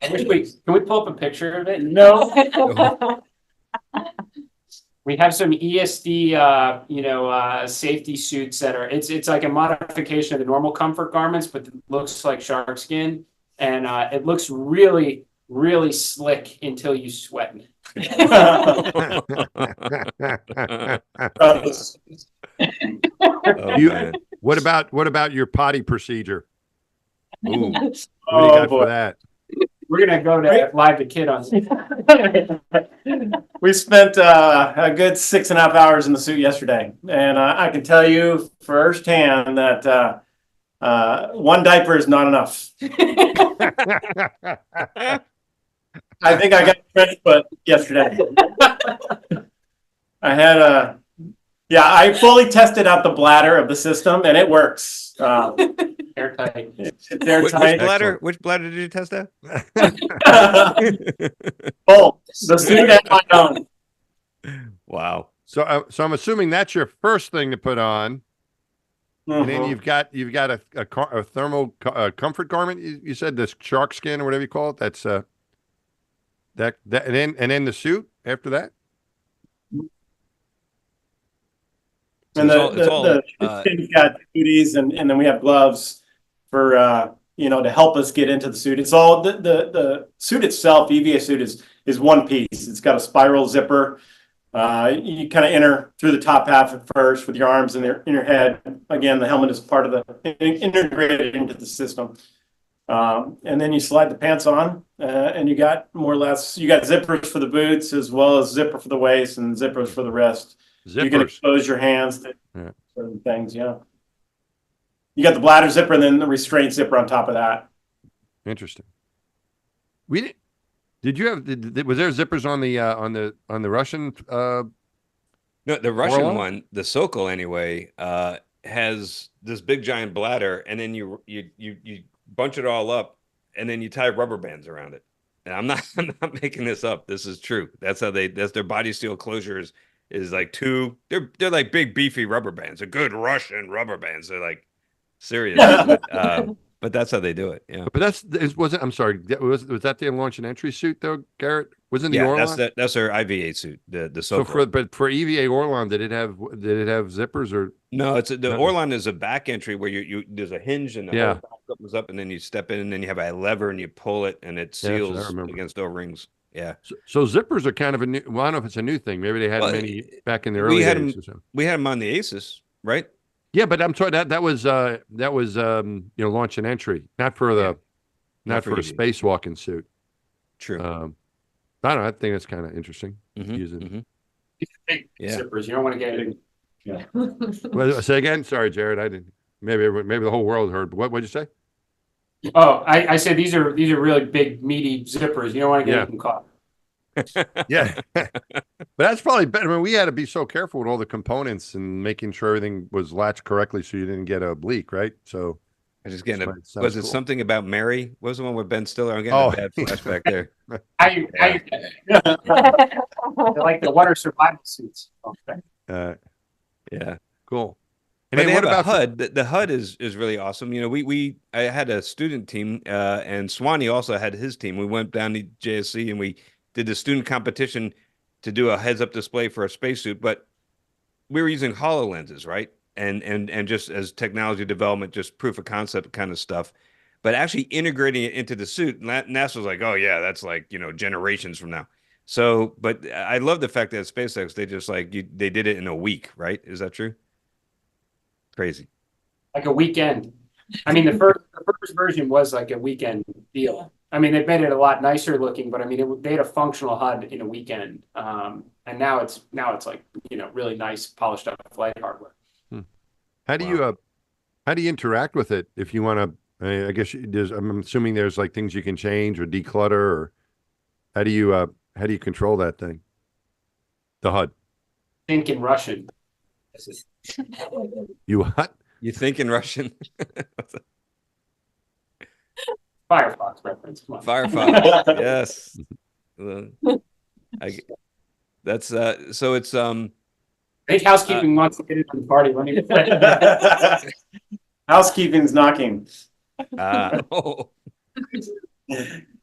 Can we pull up a picture of it? No. We have some ESD, safety suits that are, it's like a modification of the normal comfort garments, but it looks like shark skin. And it looks really, really slick until you sweat. What about your potty procedure? Ooh, what do you got for that? We're gonna go to Live the Kid on. We spent a good 6.5 hours in the suit yesterday, and I can tell you firsthand that one diaper is not enough. I think I got French foot yesterday. I fully tested out the bladder of the system, and it works. Airtight. It's airtight. Which bladder did you test out? Oh, the suit and my own. Wow. So I'm assuming that's your first thing to put on, and then you've got a thermal comfort garment. You said this shark skin or whatever you call it. That's that and then the suit after that. And the skin's got booties, and then we have gloves for to help us get into the suit. It's all the suit itself. EVA suit is one piece. It's got a spiral zipper. You kind of enter through the top half at first with your arms in your head. Again, the helmet is part of the integrated into the system. And then you slide the pants on, and you got more or less zippers for the boots as well as zipper for the waist and zippers for the wrist. Zippers. You can expose your hands to certain things. Yeah. You got the bladder zipper and then the restraint zipper on top of that. Interesting. Did you have? Was there zippers on the Russian? No, the Russian one, the Sokol anyway, has this big giant bladder, and then you bunch it all up, and then you tie rubber bands around it. And I'm not I'm not making this up. This is true. That's their body steel closures is like they're like big beefy rubber bands. They're good Russian rubber bands. They're like serious. But that's how they do it. Yeah. But I'm sorry. Was that their launch and entry suit though, Garrett? Wasn't the Yeah, Orlan? that's their IVA suit. The So for EVA Orlan, did it have zippers or no? The Orlan is a back entry where you there's a hinge and the whole back opens up and then you step in and then you have a lever and you pull it and it seals against O-rings. Yeah. So zippers are kind of a new. Well, I don't know if it's a new thing. Maybe they had many back in the early days. We had them on the Aces, right? Yeah, but I'm sorry that was launch and entry, not for the not for a spacewalking suit. True. I don't know. I think that's kind of interesting. Using zippers. You don't want to get it. Yeah. Well, say again. Sorry, Jared. I didn't. Maybe the whole world heard. But what'd you say? Oh, I said these are really big meaty zippers. You don't want to get them caught. Yeah, but that's probably better. I mean, we had to be so careful with all the components and making sure everything was latched correctly, so you didn't get a leak, right? So I just getting was it something about Mary? What was the one with Ben Stiller? I'm getting a bad flashback there. I like the water survival suits. Yeah, cool. And but they have a HUD. The HUD is really awesome. You know, I had a student team, and Swanee also had his team. We went down to JSC and we did the student competition to do a heads-up display for a spacesuit, but we were using HoloLenses, right? And just as technology development, just proof of concept kind of stuff. But actually integrating it into the suit, NASA was like, oh yeah, that's like, generations from now. So, but I love the fact that at SpaceX, they just they did it in a week, right? Is that true? Crazy. Like a weekend. I mean, the first version was like a weekend deal. I mean, they've made it a lot nicer looking, but I mean, they had a functional HUD in a weekend, and now it's like really nice polished up flight hardware. How do you interact with it if you want to? I guess I'm assuming there's like things you can change or declutter, or how do you control that thing? The HUD. Think in Russian. You what? You think in Russian? Firefox reference. Come on. Firefox. Yes. That's so it's I think housekeeping wants to get into the party. Let me Housekeeping's knocking. Oh.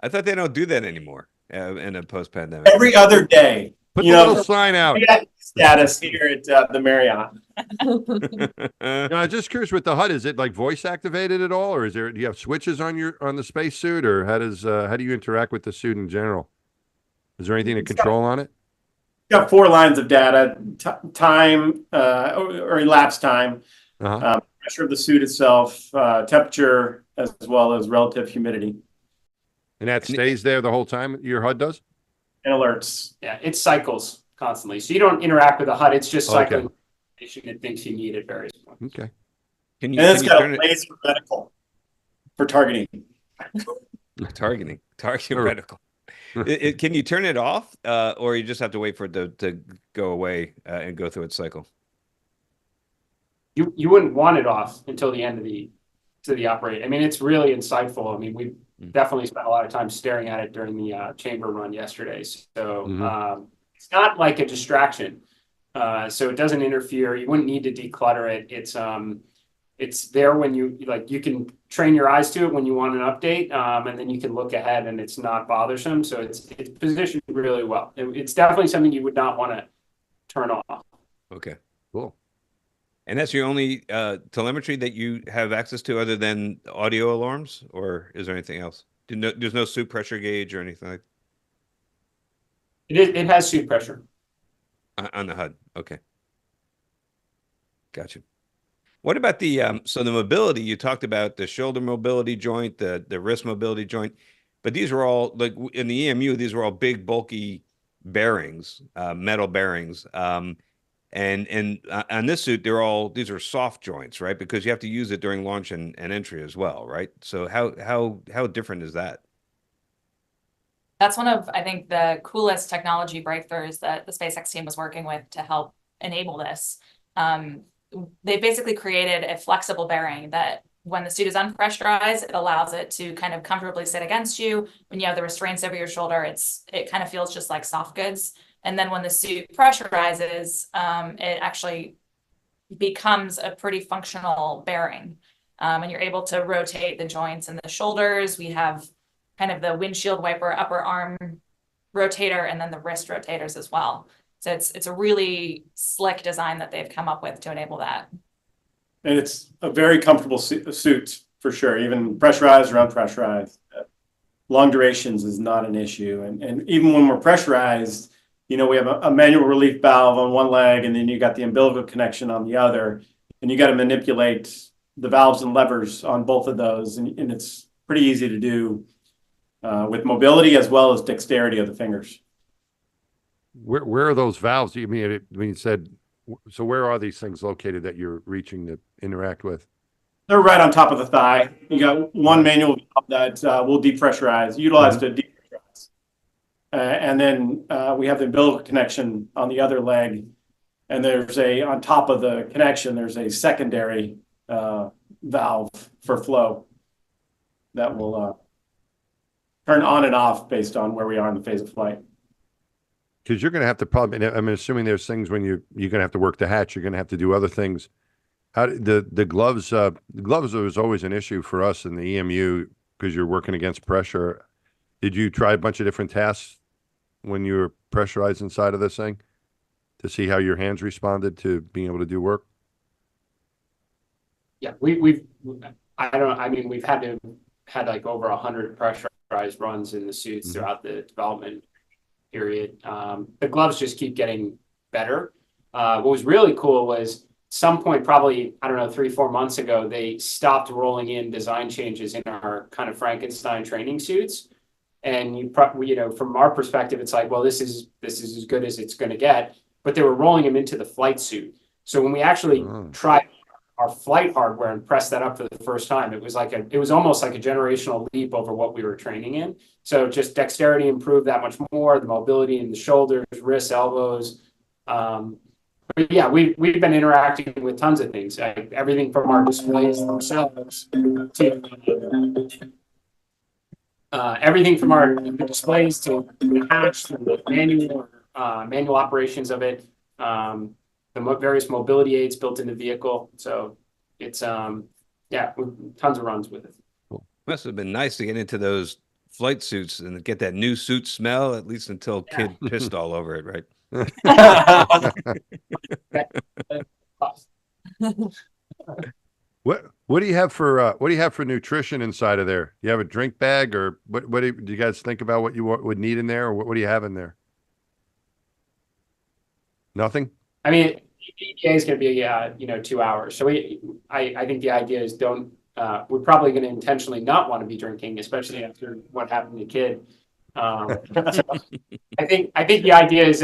I thought they don't do that anymore in a post-pandemic. Every other day. Put the little sign out. Status here at the Marriott. I'm just curious with the HUD. Is it like voice activated at all, or do you have switches on the spacesuit, or how do you interact with the suit in general? Is there anything to control on it? Got 4 lines of data: time or elapsed time, pressure of the suit itself, temperature, as well as relative humidity. And that stays there the whole time. Your HUD does. And alerts. Yeah, it cycles constantly, so you don't interact with the HUD. It's just cycling information it thinks you need at various points. Okay. And it's got a laser reticle for targeting. Targeting reticle. Can you turn it off, or you just have to wait for it to go away and go through its cycle? You wouldn't want it off until the end of the operate. I mean, it's really insightful. I mean, we definitely spent a lot of time staring at it during the chamber run yesterday. So it's not like a distraction. So it doesn't interfere. You wouldn't need to declutter it. It's there when you can train your eyes to it when you want an update, and then you can look ahead and it's not bothersome. So it's positioned really well. It's definitely something you would not want to turn off. Okay, cool. And that's your only telemetry that you have access to other than audio alarms, or is there anything else? There's no suit pressure gauge or anything like that? It has suit pressure. On the HUD. Okay. Gotcha. What about the mobility? You talked about the shoulder mobility joint, the wrist mobility joint, but these were all, like in the EMU, these were all big, bulky bearings, metal bearings. And on this suit, these are soft joints, right? Because you have to use it during launch and entry as well, right? So how different is that? That's one of, I think, the coolest technology breakthroughs that the SpaceX team was working with to help enable this. They basically created a flexible bearing that when the suit is unpressurized, it allows it to kind of comfortably sit against you. When you have the restraints over your shoulder, it kind of feels just like soft goods. And then when the suit pressurizes, it actually becomes a pretty functional bearing. And you're able to rotate the joints in the shoulders. We have kind of the windshield wiper upper arm rotator and then the wrist rotators as well. So it's a really slick design that they've come up with to enable that. And it's a very comfortable suit for sure, even pressurized or unpressurized. Long durations is not an issue. And even when we're pressurized, we have a manual relief valve on one leg, and then you got the umbilical connection on the other, and you got to manipulate the valves and levers on both of those. And it's pretty easy to do with mobility as well as dexterity of the fingers. Where are those valves? You mean when you said, so where are these things located that you're reaching to interact with? They're right on top of the thigh. You got one manual valve that will depressurize, utilize to depressurize. And then we have the umbilical connection on the other leg. And on top of the connection, there's a secondary valve for flow that will turn on and off based on where we are in the phase of flight. Because you're going to have to probably, I'm assuming there's things when you're going to have to work the hatch, you're going to have to do other things. How the gloves was always an issue for us in the EMU because you're working against pressure. Did you try a bunch of different tasks when you were pressurized inside of this thing to see how your hands responded to being able to do work? Yeah, we've had like over 100 pressurized runs in the suits throughout the development period. The gloves just keep getting better. What was really cool was some point, probably, 3-4 months ago, they stopped rolling in design changes in our kind of Frankenstein training suits. And from our perspective, it's like, well, this is as good as it's going to get. But they were rolling them into the flight suit. So when we actually tried our flight hardware and pressed that up for the first time, it was almost like a generational leap over what we were training in. So just dexterity improved that much more, the mobility in the shoulders, wrists, elbows. But yeah, we've been interacting with tons of things, everything from our displays themselves to everything from our displays to the hatch, the manual operations of it, the various mobility aids built in the vehicle. So it's tons of runs with it. Cool. Must have been nice to get into those flight suits and get that new suit smell, at least until Kid pissed all over it, right? What do you have for nutrition inside of there? You have a drink bag, or what do you guys think about what you would need in there, or what do you have in there? Nothing. I mean, ETA is going to be 2 hours. So I think the idea is we're probably going to intentionally not want to be drinking, especially after what happened to Kid. So I think the idea is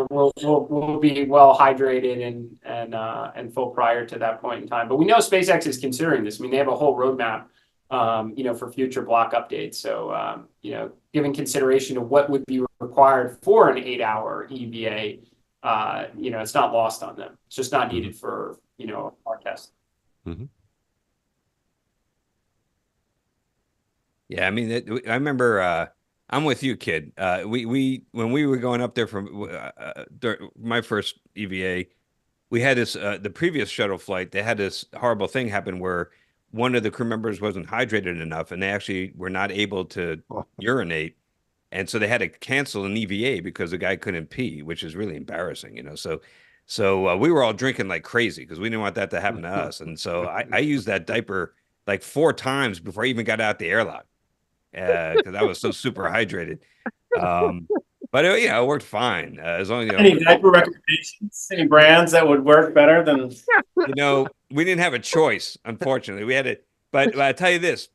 we'll be well hydrated and full prior to that point in time. But we know SpaceX is considering this. I mean, they have a whole roadmap, for future block updates. So given consideration of what would be required for an 8-hour EVA, it's not lost on them. It's just not needed for our test. Mm-hmm. Yeah, I mean, I remember. I'm with you, Kid. We when we were going up there from my first EVA, we had this the previous shuttle flight. They had this horrible thing happen where one of the crew members wasn't hydrated enough, and they actually were not able to urinate, and so they had to cancel an EVA because the guy couldn't pee, which is really embarrassing, So we were all drinking like crazy because we didn't want that to happen to us, and so I used that diaper like 4 times before I even got out the airlock. Because I was so super hydrated. But it worked fine. As long as any diaper recommendations, any brands that would work better than we didn't have a choice, unfortunately. We had it, but I tell you this,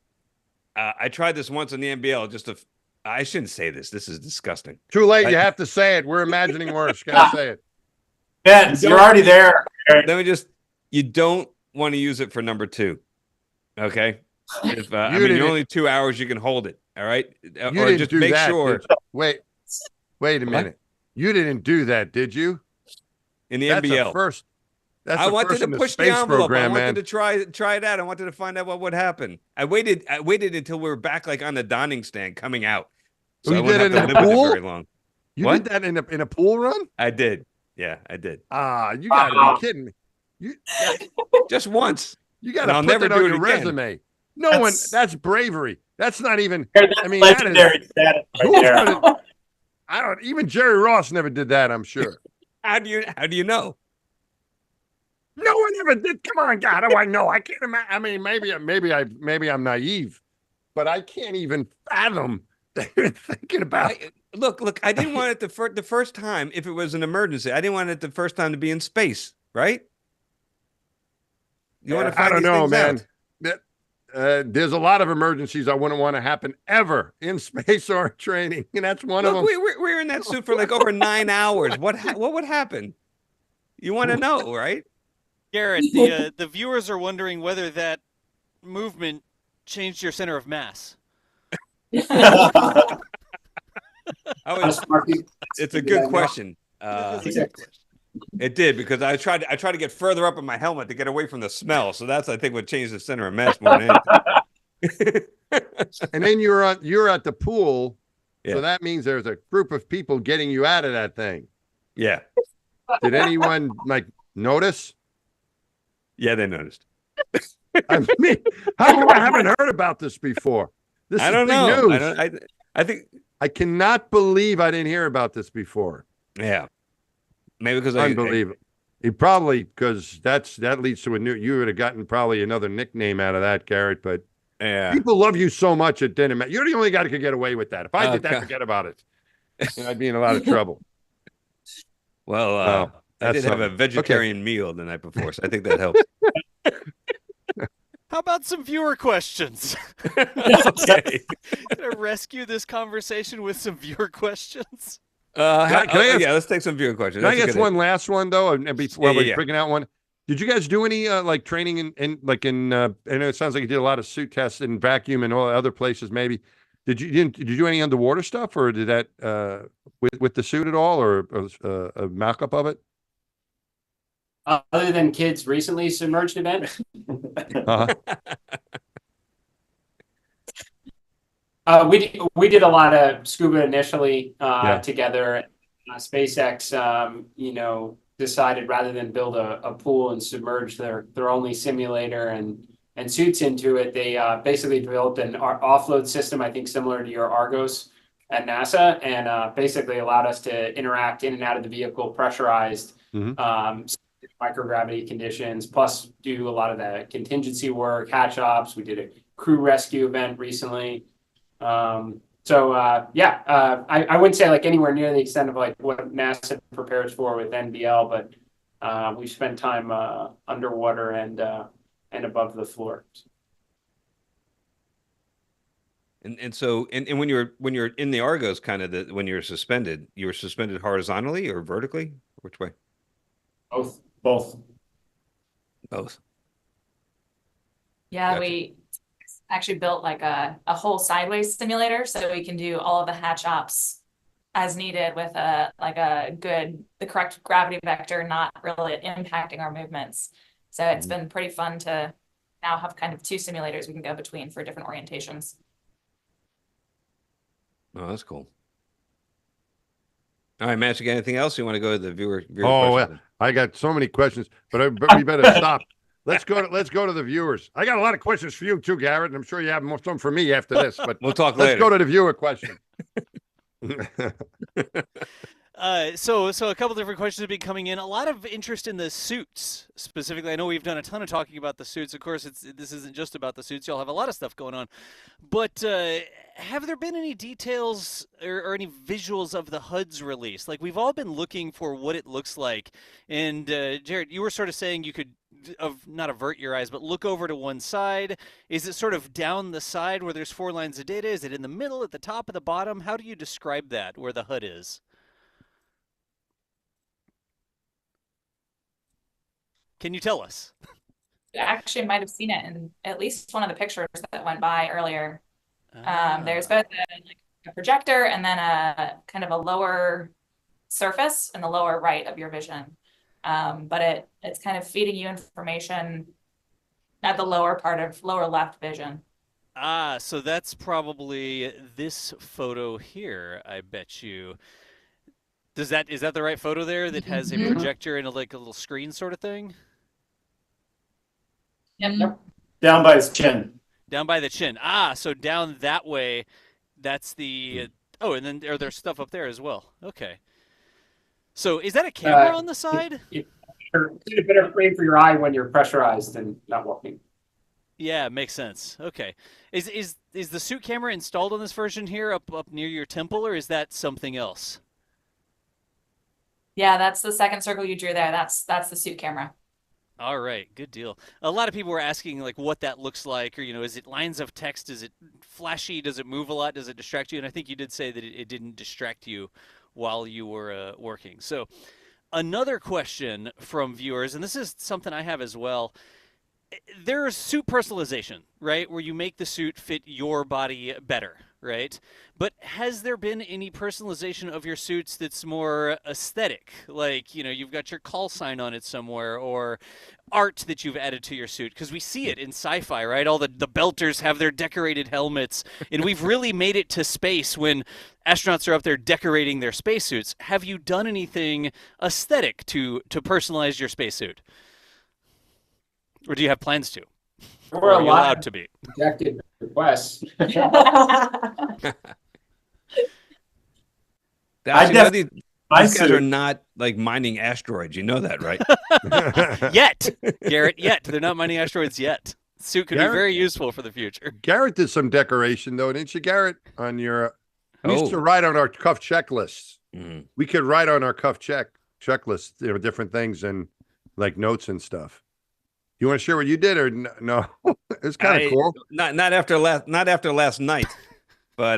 I tried this once on the NBL I shouldn't say this. This is disgusting. Too late, you have to say it. We're imagining worse. Gotta say it. Ben, you're already there. Let me you don't want to use it for number 2. Okay. You're only 2 hours you can hold it. All right. Or just make sure. Wait a minute. You didn't do that, did you? In the NBL. That's I the wanted first to in the push the space envelope. program, I wanted man. to try it out. I wanted to find out what would happen. I waited until we were back like on the donning stand coming out. So Oh, you I wouldn't did it have in to a live with pool? it very long. You What? did that in a pool run? I did. Yeah, I did. Ah, you got to be kidding me. You Just once. you got And to I'll put never that do on it your again. resume. No one. That's bravery. That's not even. I mean, legendary status who's right there. gonna- I don't. Even Jerry Ross never did that. I'm sure. How do you know? No one ever did. Come on, God. How do I know? I can't imagine. I mean, maybe I'm naive, but I can't even fathom that you're thinking about. Look. I didn't want it the first time if it was an emergency. I didn't want it the first time to be in space, right? You want to find I don't these know, things man. out. There's a lot of emergencies I wouldn't want to happen ever in space or training, and that's one of them. We're in that suit for like over 9 hours. What would happen? You want to know, right? Garrett, the viewers are wondering whether that movement changed your center of mass. It's a good question. It did, because I tried to get further up in my helmet to get away from the smell. So that's, I think, what changed the center of mass more than anything. And then you're at the pool, Yeah. so that means there's a group of people getting you out of that thing. Yeah. Did anyone notice? Yeah, they noticed. I mean, how come I haven't heard about this before? This I is don't big know. news. I think I cannot believe I didn't hear about this before. Yeah. Maybe because Unbelievable. Because that leads to you would have gotten probably another nickname out of that, Garrett. But yeah, people love you so much it didn't matter. You're the only guy that could get away with that. If I did that, Okay. forget about it. I'd be in a lot of trouble. Well, I did have a something. vegetarian meal the night before, so I think that helped. How about some viewer questions? Okay. Can I rescue this conversation with some viewer questions? Let's take some viewer questions. Can I That's a guess good one idea. last one though, and before Yeah. we're picking out one? Did you guys do any like training in I know it sounds like you did a lot of suit tests in vacuum and all other places maybe. Did you do any underwater stuff, or did that with the suit at all, or a mock-up of it? Other than kids recently submerged event. Uh-huh. We did a lot of scuba initially Yeah. together. SpaceX, decided rather than build a pool and submerge their only simulator and suits into it, they basically built an offload system, I think similar to your Argos at NASA, and basically allowed us to interact in and out of the vehicle pressurized, microgravity conditions, plus do a lot of the contingency work, hatch ops. We did a crew rescue event recently. I wouldn't say like anywhere near the extent of like what NASA prepares for with NBL, but we spent time underwater and above the floor. And so when you're in the Argos, kind of when you're suspended, you were suspended horizontally or vertically? Which way? Both. Yeah, Gotcha. we actually built like a whole sideways simulator so we can do all of the hatch ops as needed with the correct gravity vector, not really impacting our movements. So it's been pretty fun to now have kind of two simulators we can go between for different orientations. Oh, that's cool. All right, Matt, you got anything else? You want to go to the viewer Oh, questions? I got so many questions, but we better stop. Let's go to the viewers. I got a lot of questions for you too, Garrett, and I'm sure you have some for me after this. But We'll talk let's later. go to the viewer question. So a couple different questions have been coming in. A lot of interest in the suits specifically. I know we've done a ton of talking about the suits. Of course, this isn't just about the suits. Y'all have a lot of stuff going on. But have there been any details or any visuals of the HUD's release? Like, we've all been looking for what it looks like. And Jared, you were sort of saying you could not avert your eyes, but look over to one side. Is it sort of down the side where there's 4 lines of data? Is it in the middle, at the top, at the bottom? How do you describe that, where the HUD is? Can you tell us? You actually might have seen it in at least one of the pictures that went by earlier. There's both a projector and then a kind of a lower surface in the lower right of your vision. But it's kind of feeding you information at the lower left vision. Ah, so that's probably this photo here, I bet you. Is that the right photo there that has a projector and like a little screen sort of thing? Yep. Down by his chin. Down by the chin. Ah, so down that way, that's the oh, and then there's stuff up there as well. Okay. So is that a camera on the side? It's a better frame for your eye when you're pressurized and not walking. Yeah, makes sense. Okay. Is the suit camera installed on this version here up near your temple, or is that something else? Yeah, that's the second circle you drew there. That's the suit camera. All right, good deal. A lot of people were asking like what that looks like, or is it lines of text? Is it flashy? Does it move a lot? Does it distract you? And I think you did say that it didn't distract you while you were working. So another question from viewers, and this is something I have as well. There's suit personalization, right? Where you make the suit fit your body better, right? But has there been any personalization of your suits that's more aesthetic? Like, you've got your call sign on it somewhere, or art that you've added to your suit? Because we see it in sci-fi, right? All the belters have their decorated helmets, and we've really made it to space when astronauts are up there decorating their spacesuits. Have you done anything aesthetic to personalize your spacesuit? Or do you have plans to? Or are you allowed to be? Rejected requests. These guys are not like mining asteroids. You know that, right? Yet, Garrett, they're not mining asteroids yet. Suit could be very useful for the future. Garrett did some decoration, though, didn't you, Garrett? On your, we used to write on our cuff checklists. We could write on our cuff checklists, different things and like notes and stuff. You want to share what you did, or no? It's kind of cool. Not after last night, but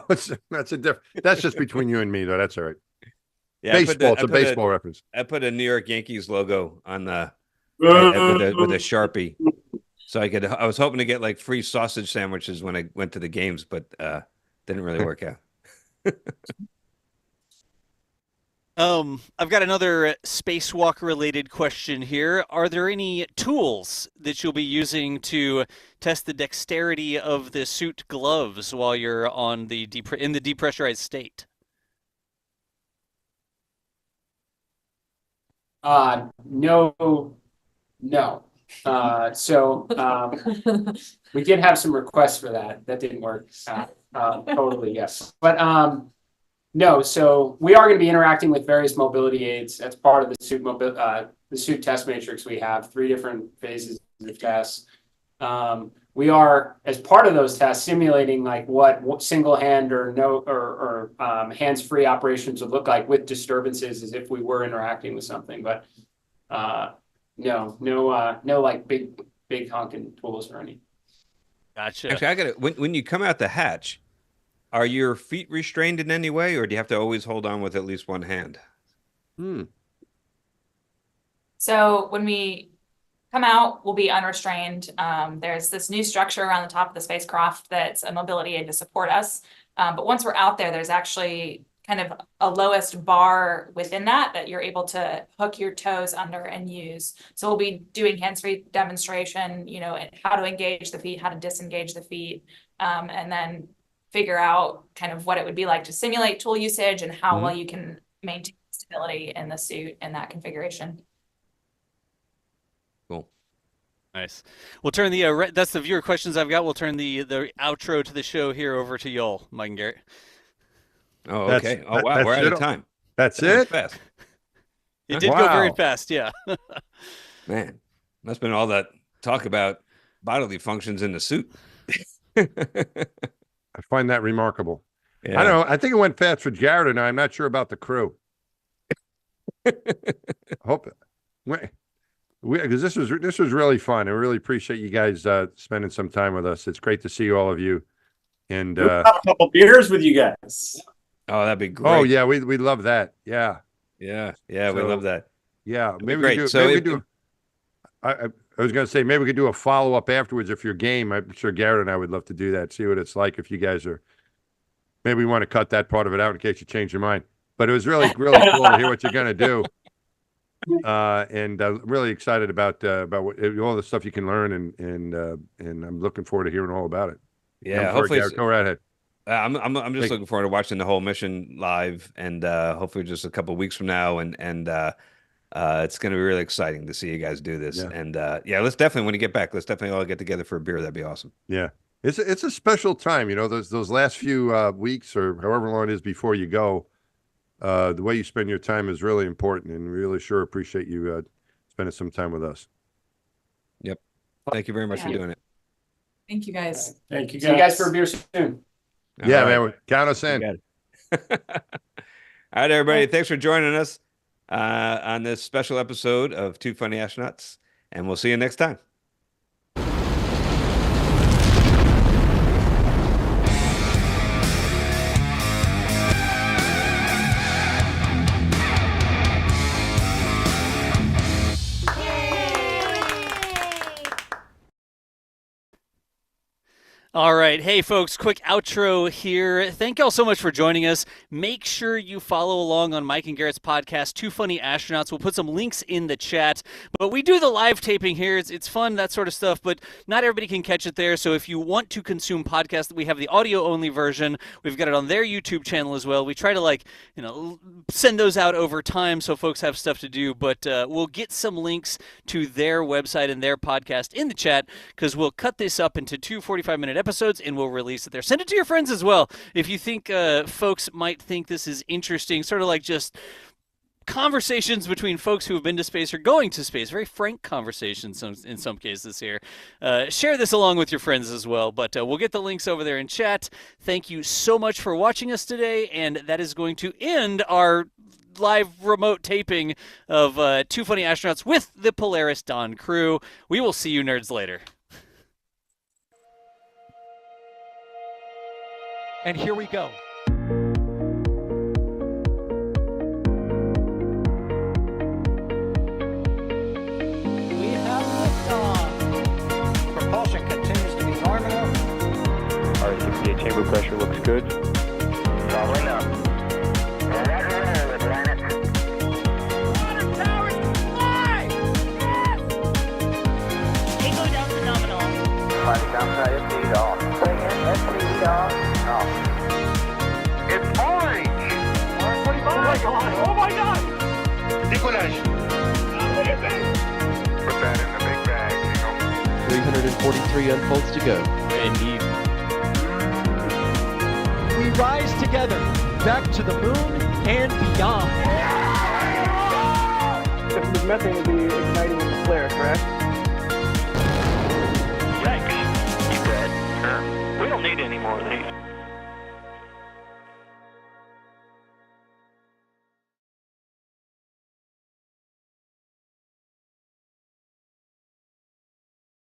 that's just between you and me, though. That's all right. Yeah, baseball. It's a baseball reference. I put a New York Yankees logo on the with a Sharpie, so I was hoping to get like free sausage sandwiches when I went to the games, but didn't really work out. I've got another spacewalk related question here. Are there any tools that you'll be using to test the dexterity of the suit gloves while you're on in the depressurized state? No. We did have some requests for that. That didn't work. Totally, yes. But no, so we are going to be interacting with various mobility aids. That's part of the suit test matrix. We have 3 different phases of tests. We are, as part of those tests, simulating like what single hand or hands-free operations would look like with disturbances as if we were interacting with something. But no like big honking tools or anything. Gotcha. Actually, I got it. When you come out the hatch, are your feet restrained in any way, or do you have to always hold on with at least one hand? So when we come out, we'll be unrestrained. There's this new structure around the top of the spacecraft that's a mobility aid to support us. But once we're out there, there's actually kind of a lowest bar within that you're able to hook your toes under and use. So we'll be doing hands-free demonstration, how to engage the feet, how to disengage the feet, and then figure out kind of what it would be like to simulate tool usage and how well you can maintain stability in the suit in that configuration. Cool. Nice. We'll turn the that's the viewer questions I've got. We'll turn the outro to the show here over to y'all, Mike and Garrett. Oh, okay. Oh, wow. We're out of time. That's it? Fast. It did go very fast, yeah. Man, must have been all that talk about bodily functions in the suit. I find that remarkable. Yeah. I don't know. I think it went fast for Jared and I'm not sure about the crew. Hope because this was really fun. I really appreciate you guys spending some time with us. It's great to see all of you. And we'll have a couple beers with you guys. Oh, that'd be great. Oh yeah, we love that. Yeah. We love that. Yeah, maybe we could do. I was going to say maybe we could do a follow up afterwards if you're game. I'm sure Garrett and I would love to do that. See what it's like if you guys are. Maybe we want to cut that part of it out in case you change your mind. But it was really cool to hear what you're going to do. and really excited about all the stuff you can learn, and I'm looking forward to hearing all about it. Yeah, hopefully. Go right ahead. I'm just looking forward to watching the whole mission live, and hopefully just a couple of weeks from now, and it's going to be really exciting to see you guys do this. Yeah. And let's definitely, when you get back, let's definitely all get together for a beer. That'd be awesome. Yeah, it's a special time. Those last few weeks or however long it is before you go, the way you spend your time is really important, and we really sure appreciate you spending some time with us. Yep. Thank you very much for doing it. Thank you guys. Thank you guys. See you guys for a beer soon. Yeah, man. Count us in. All right, everybody. Thanks for joining us on this special episode of Two Funny Astronauts, and we'll see you next time. All right. Hey, folks, quick outro here. Thank y'all so much for joining us. Make sure you follow along on Mike and Garrett's podcast, Two Funny Astronauts. We'll put some links in the chat. But we do the live taping here. It's fun, that sort of stuff, but not everybody can catch it there. So if you want to consume podcasts, we have the audio-only version. We've got it on their YouTube channel as well. We try to, send those out over time so folks have stuff to do. But we'll get some links to their website and their podcast in the chat, because we'll cut this up into 2 45-minute episodes and we'll release it there. Send it to your friends as well if you think folks might think this is interesting, sort of like just conversations between folks who have been to space or going to space. Very frank conversations in some cases here. Share this along with your friends as well, but we'll get the links over there in chat. Thank you so much for watching us today, and that is going to end our live remote taping of Two Funny Astronauts with the Polaris Dawn crew. We will see you nerds later. And here we go. We have liftoff. Propulsion continues to be normal. RS-68 chamber pressure looks good. Following up. Roger, with planet. Water towers fly! Yes! Echo down to nominal. Flight downside speed off. Bring in speed off. It's orange! Oh my god! Oh my god! Decollage! Put that in the big bag, 343 unfolds to go. Indeed. We rise together back to the moon and beyond. This methane will be igniting in the flare, correct? Thanks. You bet. Sure. We don't need any more of these.